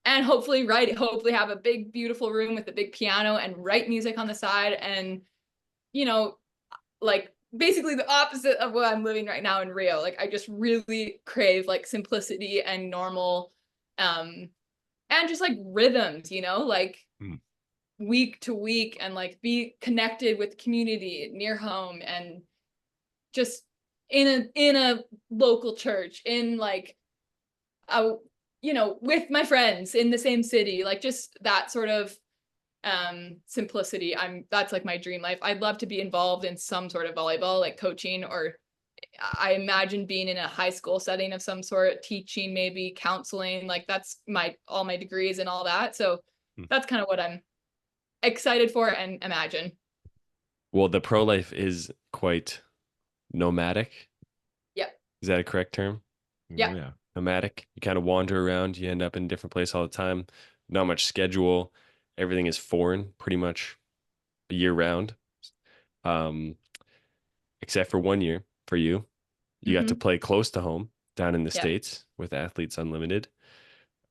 hopefully hopefully have a big, beautiful room with a big piano and write music on the side. And, like basically the opposite of what I'm living right now in Rio. Like I just really crave like simplicity and normal, and just like rhythms, like week to week, and like be connected with community near home and just in a local church, in like a, with my friends in the same city, like just that sort of simplicity. That's like my dream life. I'd love to be involved in some sort of volleyball, like coaching, or I imagine being in a high school setting of some sort, teaching, maybe counseling. Like that's all my degrees and all that. So that's kind of what I'm excited for and imagine. Well, the pro life is quite nomadic. Yep. Is that a correct term? Yeah. Oh, yeah. Nomadic. You kind of wander around. You end up in a different place all the time. Not much schedule. Everything is foreign, pretty much year round. Um, except for 1 year for you. You got to Mhm. play close to home down in the Yeah. States with Athletes Unlimited.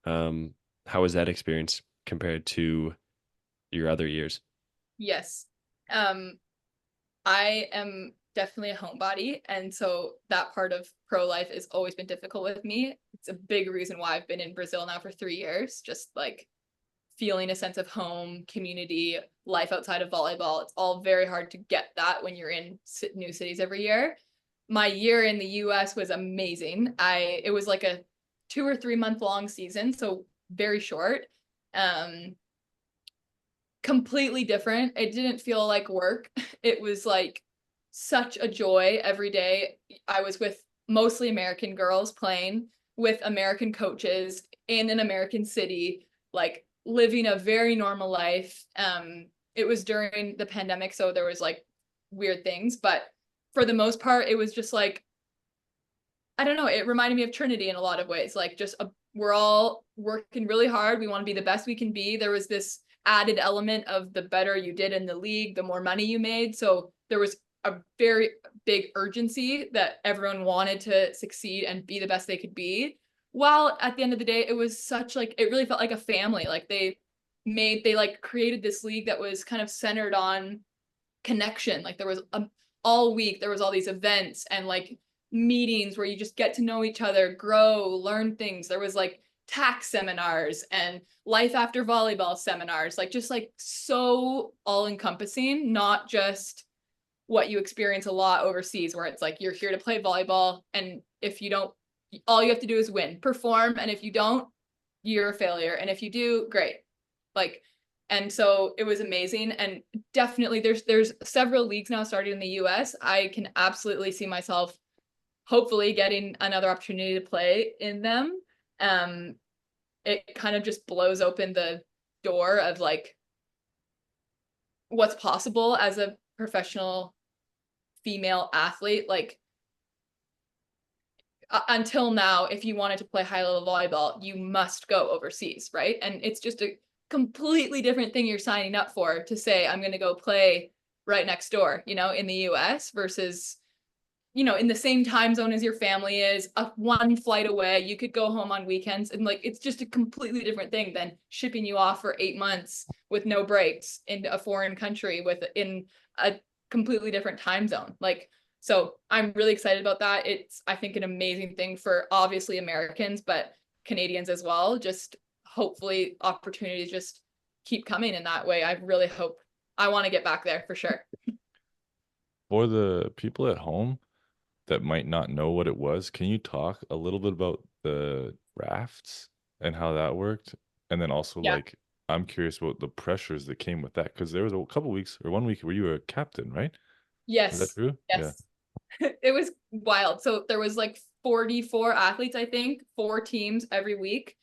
How was that experience compared to your other years? Yes. I am definitely a homebody, and so that part of pro life has always been difficult with me. It's a big reason why I've been in Brazil now for 3 years, just like feeling a sense of home, community, life outside of volleyball. It's all very hard to get that when you're in new cities every year. My year in the US was amazing. It was like a 2 or 3 month long season, so very short. Um, Completely different. It didn't feel like work. It was like such a joy every day. I was with mostly American girls playing with American coaches in an American city, like living a very normal life. It was during the pandemic, so there was like weird things, but for the most part, it was just like, I don't know, it reminded me of Trinity in a lot of ways. Like we're all working really hard. We want to be the best we can be. There was this added element of the better you did in the league, the more money you made. So there was a very big urgency that everyone wanted to succeed and be the best they could be. While at the end of the day, it was such like, it really felt like a family. Like they like created this league that was kind of centered on connection. Like there was all week, there was all these events and like meetings where you just get to know each other, grow, learn things. There was like tax seminars and life after volleyball seminars, like just like so all encompassing, not just what you experience a lot overseas where it's like you're here to play volleyball and if you don't, all you have to do is win, perform, and if you don't, you're a failure, and if you do, great. Like, and so it was amazing, and definitely there's several leagues now starting in the US. I can absolutely see myself hopefully getting another opportunity to play in them. It kind of just blows open the door of like what's possible as a professional female athlete. Like until now, if you wanted to play high level volleyball, you must go overseas, right? And it's just a completely different thing you're signing up for to say, I'm going to go play right next door, you know, in the US versus, you know, in the same time zone as your family is, one flight away. You could go home on weekends, and like it's just a completely different thing than shipping you off for 8 months with no breaks in a foreign country in a completely different time zone. Like, so I'm really excited about that. It's, I think, an amazing thing for obviously Americans, but Canadians as well. Just hopefully opportunities just keep coming in that way. I really hope, I want to get back there for sure. For the people at home that might not know what it was, can you talk a little bit about the drafts and how that worked? And then also, Yeah. like, I'm curious about the pressures that came with that because there was a couple weeks or 1 week where you were a captain, right? Is that Yes. true? Yeah. Yes. It was wild. So there was like 44 athletes, I think, 4 teams every week.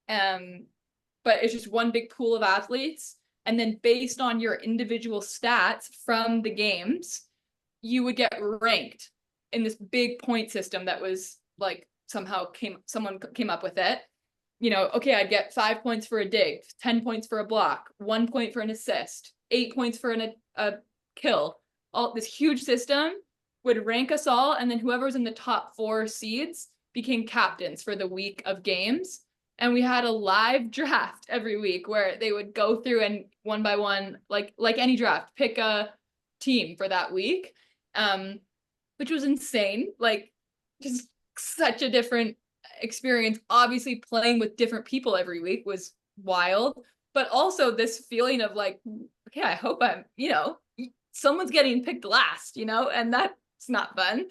But it's just one big pool of athletes. And then based on your individual stats from the games, you would get ranked in this big point system that was like someone came up with it. You know, okay, I'd get 5 points for a dig, 10 points for a block, 1 point for an assist, 8 points for a kill. All this huge system would rank us all, and then whoever was in the top 4 seeds became captains for the week of games. And we had a live draft every week where they would go through and one by one, like any draft, pick a team for that week, which was insane. Like, just such a different experience. Obviously, playing with different people every week was wild, but also this feeling of like, okay, I hope I'm, you know, someone's getting picked last, you know, and that's not fun.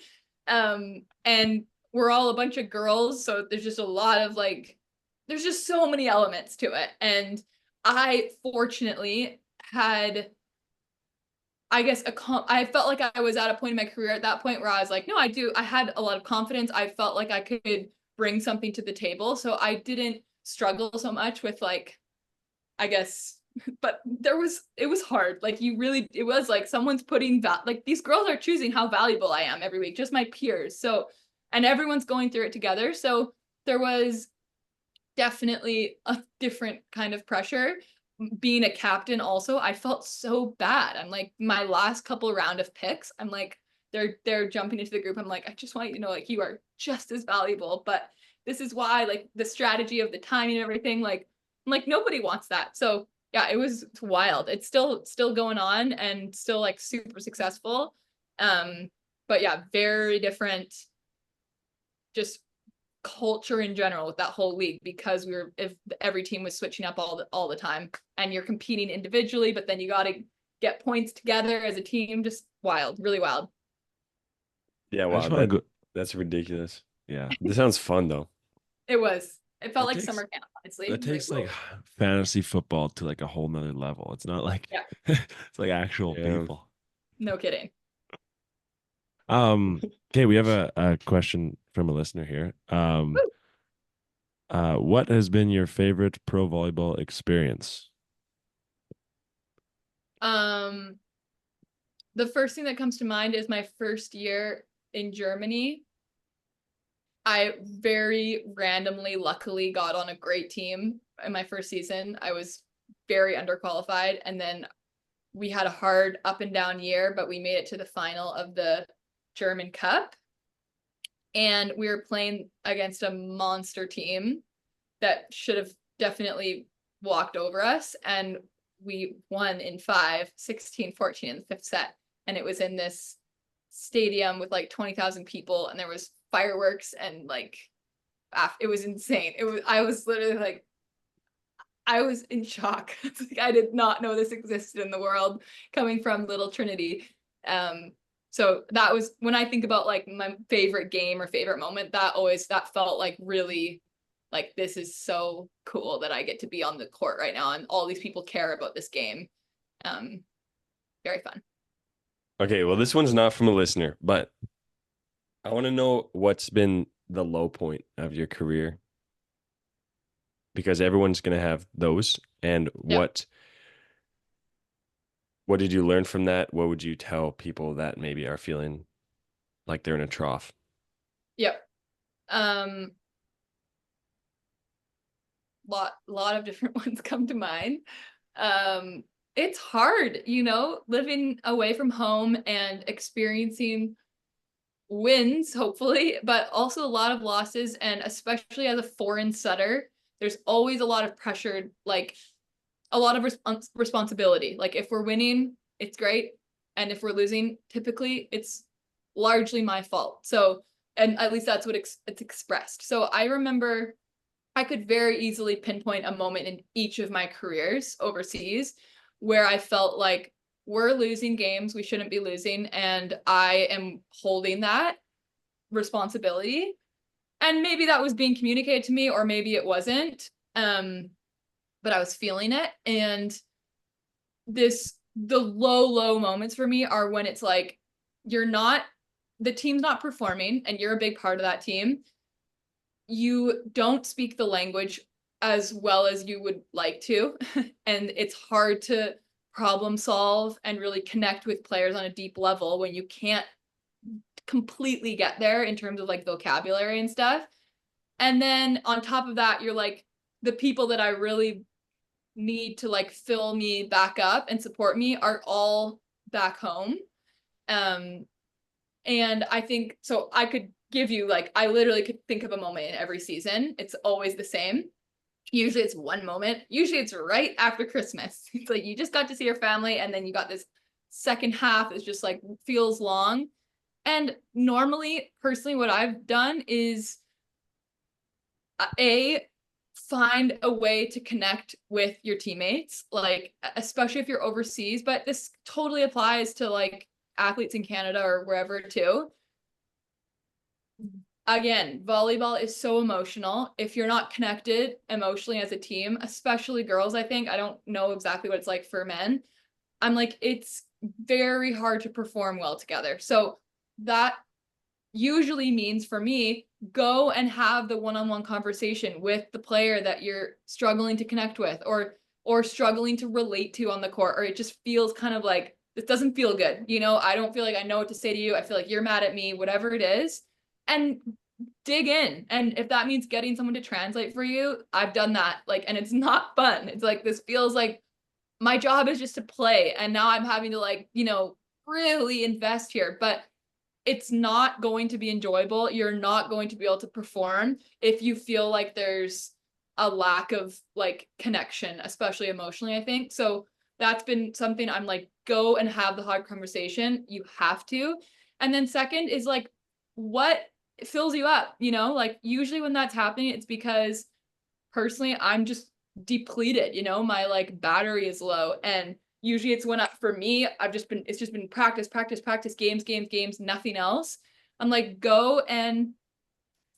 And we're all a bunch of girls, so there's just a lot of like, there's just so many elements to it. And I fortunately had, I guess, I felt like I was at a point in my career at that point where I was like, no, I had a lot of confidence. I felt like I could bring something to the table. So I didn't struggle so much with like, I guess, but it was hard. Like it was like someone's putting like these girls are choosing how valuable I am every week, just my peers. So, and everyone's going through it together. So there was definitely a different kind of pressure. Being a captain also, I felt so bad. I'm like, my last couple round of picks, I'm like, they're jumping into the group. I'm like, I just want you to know, like, you are just as valuable. But this is why, like, the strategy of the timing and everything, like, I'm like, nobody wants that. So yeah, it's wild. It's still going on and still like super successful. But yeah, very different just culture in general with that whole league, because if every team was switching up all the time, and you're competing individually, but then you got to get points together as a team. Just wild, really wild. Yeah, I wow, just want to go. that's ridiculous. Yeah, This sounds fun though. It felt That like takes- summer camp, honestly. that takes like fantasy football to like a whole nother level. It's not like Yeah. it's like actual Yeah. people. No kidding. Okay, we have a question from a listener here. What has been your favorite pro volleyball experience? The first thing that comes to mind is my first year in Germany. I very randomly, luckily got on a great team in my first season. I was very underqualified, and then we had a hard up and down year, but we made it to the final of the German Cup. And we were playing against a monster team that should have definitely walked over us. And we won in 5, 16-14 in the fifth set. And it was in this stadium with like 20,000 people, and there was fireworks, and like, it was insane. I was literally like, I was in shock. Like, I did not know this existed in the world, coming from Little Trinity. So that was, when I think about like my favorite game or favorite moment, that felt like really like, this is so cool that I get to be on the court right now, and all these people care about this game. Very fun. Okay, well, this one's not from a listener, but I want to know what's been the low point of your career, because everyone's going to have those. And what did you learn from that? What would you tell people that maybe are feeling like they're in a trough? Yep. Lot of different ones come to mind. It's hard, living away from home and experiencing wins, hopefully, but also a lot of losses. And especially as a foreign setter, there's always a lot of pressure, like a lot of responsibility. Like, if we're winning, it's great. And if we're losing, typically it's largely my fault. So, and at least that's what it's expressed. So I remember I could very easily pinpoint a moment in each of my careers overseas where I felt like, we're losing games we shouldn't be losing, and I am holding that responsibility. And maybe that was being communicated to me, or maybe it wasn't. But I was feeling it. And the low moments for me are when it's like, the team's not performing and you're a big part of that team. You don't speak the language as well as you would like to. And it's hard to problem solve and really connect with players on a deep level when you can't completely get there in terms of like vocabulary and stuff. And then on top of that, you're like, the people that I really need to like fill me back up and support me are all back home. And I think, so I could give you, like, I literally could think of a moment in every season. It's always the same. Usually it's one moment. Usually it's right after Christmas. It's like, you just got to see your family, and then you got this second half is just like, feels long. And normally, personally, what I've done is find a way to connect with your teammates, like, especially if you're overseas, but this totally applies to like athletes in Canada or wherever too. Again, volleyball is so emotional. If you're not connected emotionally as a team, especially girls, I think, I don't know exactly what it's like for men. I'm like, it's very hard to perform well together. So that usually means, for me, go and have the one-on-one conversation with the player that you're struggling to connect with, or or struggling to relate to on the court, or it just feels kind of like, this doesn't feel good. You know, I don't feel like I know what to say to you. I feel like you're mad at me, whatever it is. And dig in. And if that means getting someone to translate for you, I've done that. Like, and it's not fun. It's like, this feels like my job is just to play. And now I'm having to like, you know, really invest here. But it's not going to be enjoyable. You're not going to be able to perform if you feel like there's a lack of like connection, especially emotionally, I think. So that's been something I'm like, go and have the hard conversation. You have to. And then second is like, what fills you up? You know, like usually when that's happening, it's because personally, I'm just depleted, you know, my like battery is low. And usually it's when for me, it's just been practice, games, nothing else. I'm like, go and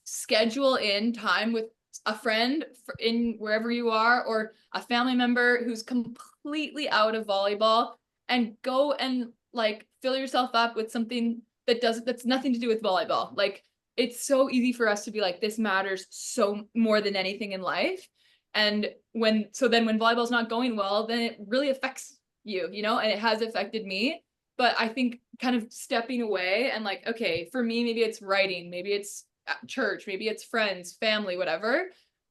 schedule in time with a friend in wherever you are, or a family member who's completely out of volleyball, and go and like fill yourself up with something that's nothing to do with volleyball. Like, it's so easy for us to be like, this matters so more than anything in life. And when volleyball's not going well, then it really affects you, you know, and it has affected me. But I think kind of stepping away and like, okay, for me, maybe it's writing, maybe it's at church, maybe it's friends, family, whatever.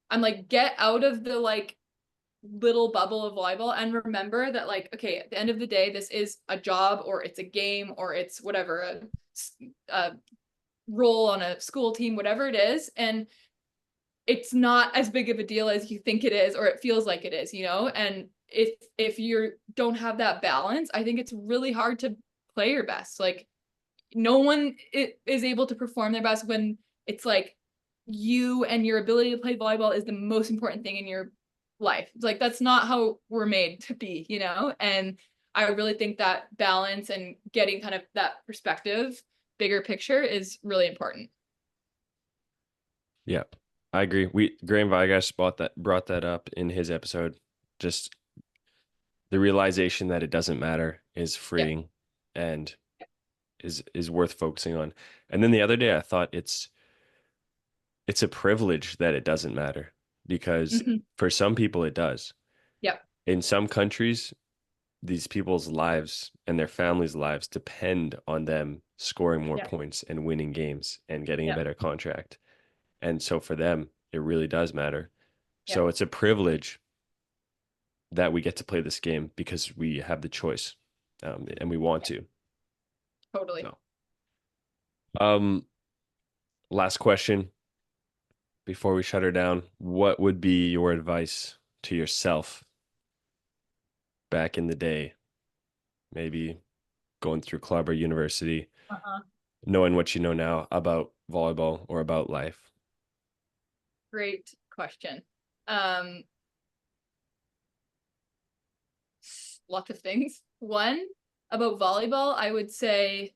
I'm like, get out of the like little bubble of volleyball and remember that like, okay, at the end of the day, this is a job, or it's a game, or it's whatever, a role on a school team, whatever it is. And it's not as big of a deal as you think it is, or it feels like it is, you know? And if you don't have that balance, I think it's really hard to play your best. Like, no one is able to perform their best when it's like you and your ability to play volleyball is the most important thing in your life. It's like, that's not how we're made to be, you know? And I really think that balance and getting kind of that perspective, bigger picture, is really important. Yeah, I agree. Graham Vigas brought that up in his episode. Just the realization that it doesn't matter is freeing, and is worth focusing on. And then the other day I thought it's a privilege that it doesn't matter, because for some people it does. Yep. In some countries, these people's lives and their families' lives depend on them scoring more points and winning games and getting a better contract. And so for them, it really does matter. So it's a privilege that we get to play this game because we have the choice, and we want to. Totally. So, last question before we shut her down. What would be your advice to yourself back in the day? Maybe going through club or university, knowing what you know now about volleyball or about life. Great question. Lots of things. One, about volleyball, I would say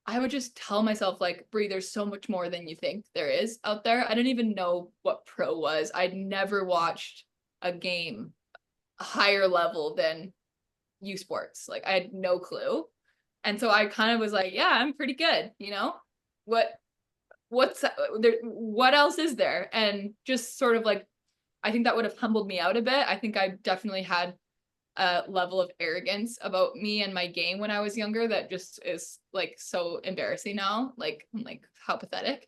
I would just tell myself, like, Brie, there's so much more than you think there is out there. I didn't even know what pro was. I'd never watched a game higher level than U Sports. Like, I had no clue. And so I kind of was like, yeah, I'm pretty good, you know? What else is there? And just sort of like, I think that would have humbled me out a bit. I think I definitely had a level of arrogance about me and my game when I was younger that just is like so embarrassing now. Like, I'm like, how pathetic.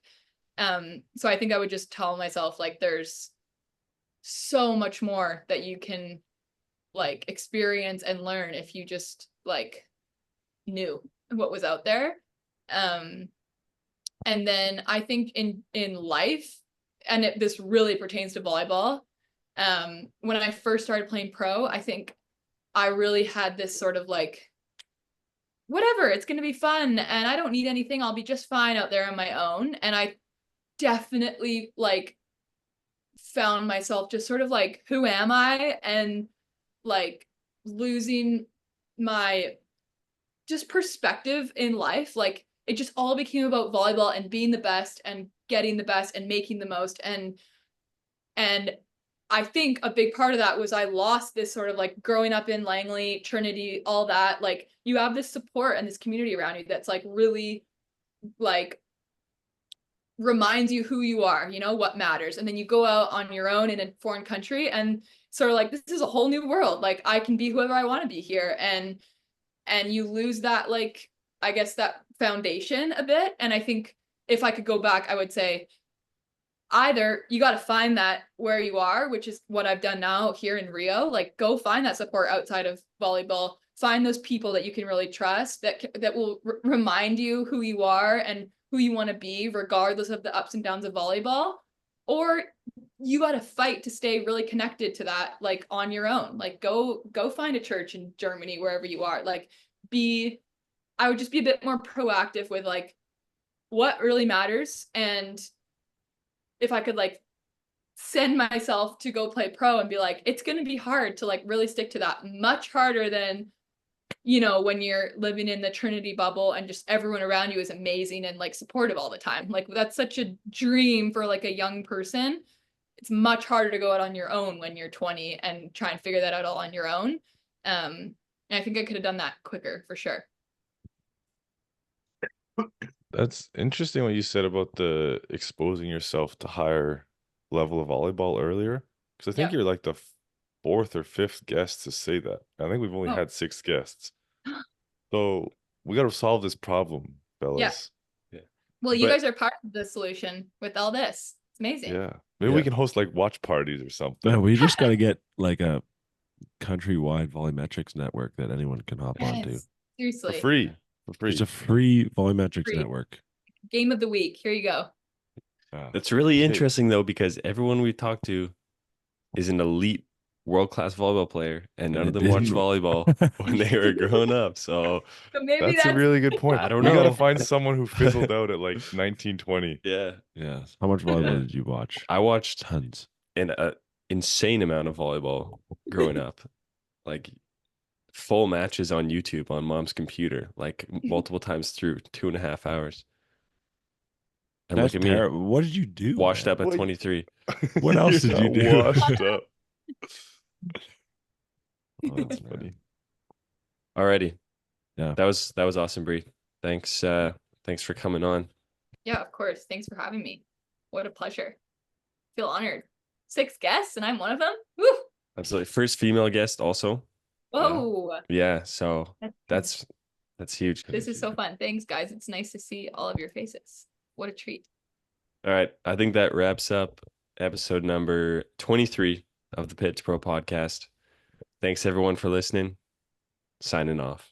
So I think I would just tell myself, like, there's so much more that you can like experience and learn if you just like knew what was out there. And then I think in life, and this really pertains to volleyball, when I first started playing pro, I think I really had this sort of like, whatever, it's going to be fun and I don't need anything. I'll be just fine out there on my own. And I definitely like found myself just sort of like, who am I? And like losing my just perspective in life. Like, it just all became about volleyball and being the best and getting the best and making the most. And I think a big part of that was I lost this sort of like growing up in Langley, Trinity, all that. Like, you have this support and this community around you that's like really like reminds you who you are, you know, what matters. And then you go out on your own in a foreign country and sort of like, this is a whole new world. Like I can be whoever I want to be here. And you lose that, like, I guess that foundation a bit. And I think if I could go back, I would say either you got to find that where you are, which is what I've done now here in Rio, like go find that support outside of volleyball, find those people that you can really trust that will remind you who you are and who you want to be, regardless of the ups and downs of volleyball, or you got to fight to stay really connected to that, like on your own. Like go find a church in Germany, wherever you are. Like I would just be a bit more proactive with like what really matters. And if I could like send myself to go play pro and be like, it's going to be hard to like really stick to that, much harder than, you know, when you're living in the Trinity bubble and just everyone around you is amazing and like supportive all the time. Like that's such a dream for like a young person. It's much harder to go out on your own when you're 20 and try and figure that out all on your own. And I think I could have done that quicker for sure. That's interesting what you said about the exposing yourself to higher level of volleyball earlier, because I think Yeah. you're like the fourth or fifth guest to say that. I think we've only Oh. had 6 guests. So we got to solve this problem, fellas. Yeah. Well, you But- guys are part of the solution with all this. It's amazing. Yeah. Maybe Yeah. we can host like watch parties or something. Man, we just got to get like a countrywide volumetrics network that anyone can hop onto. Yes. Seriously. For free. For free. It's a free volumetrics Free. network. Game of the week. Here you go. That's really Okay. interesting though, because everyone we talk to is an elite world-class volleyball player, and none And of it them watched didn't- volleyball when they were growing up. So So maybe That's a really good point. I don't We got to know. find someone who fizzled out at like 1920. yeah, Yeah. How much volleyball Yeah. did you watch? I watched Tons. an insane amount of volleyball growing up, like full matches on YouTube on mom's computer, like multiple times through 2.5 hours. And That's look at me, terrible. What did you do? washed man? up at Wait. 23. What else did you do? Washed up. Oh, That's man. funny. Alrighty, Yeah. that was awesome, Brie. Thanks for coming on. Yeah, of course. Thanks for having me. What a pleasure. Feel honored. 6 guests and I'm one of them. Woo! Absolutely, first female guest also. Whoa. Yeah, so That's that's huge. this is so fun. Thanks, guys. It's nice to see all of your faces. What a treat. All right, I think that wraps up episode number 23 of the Pit to Pro podcast. Thanks everyone for listening. Signing off.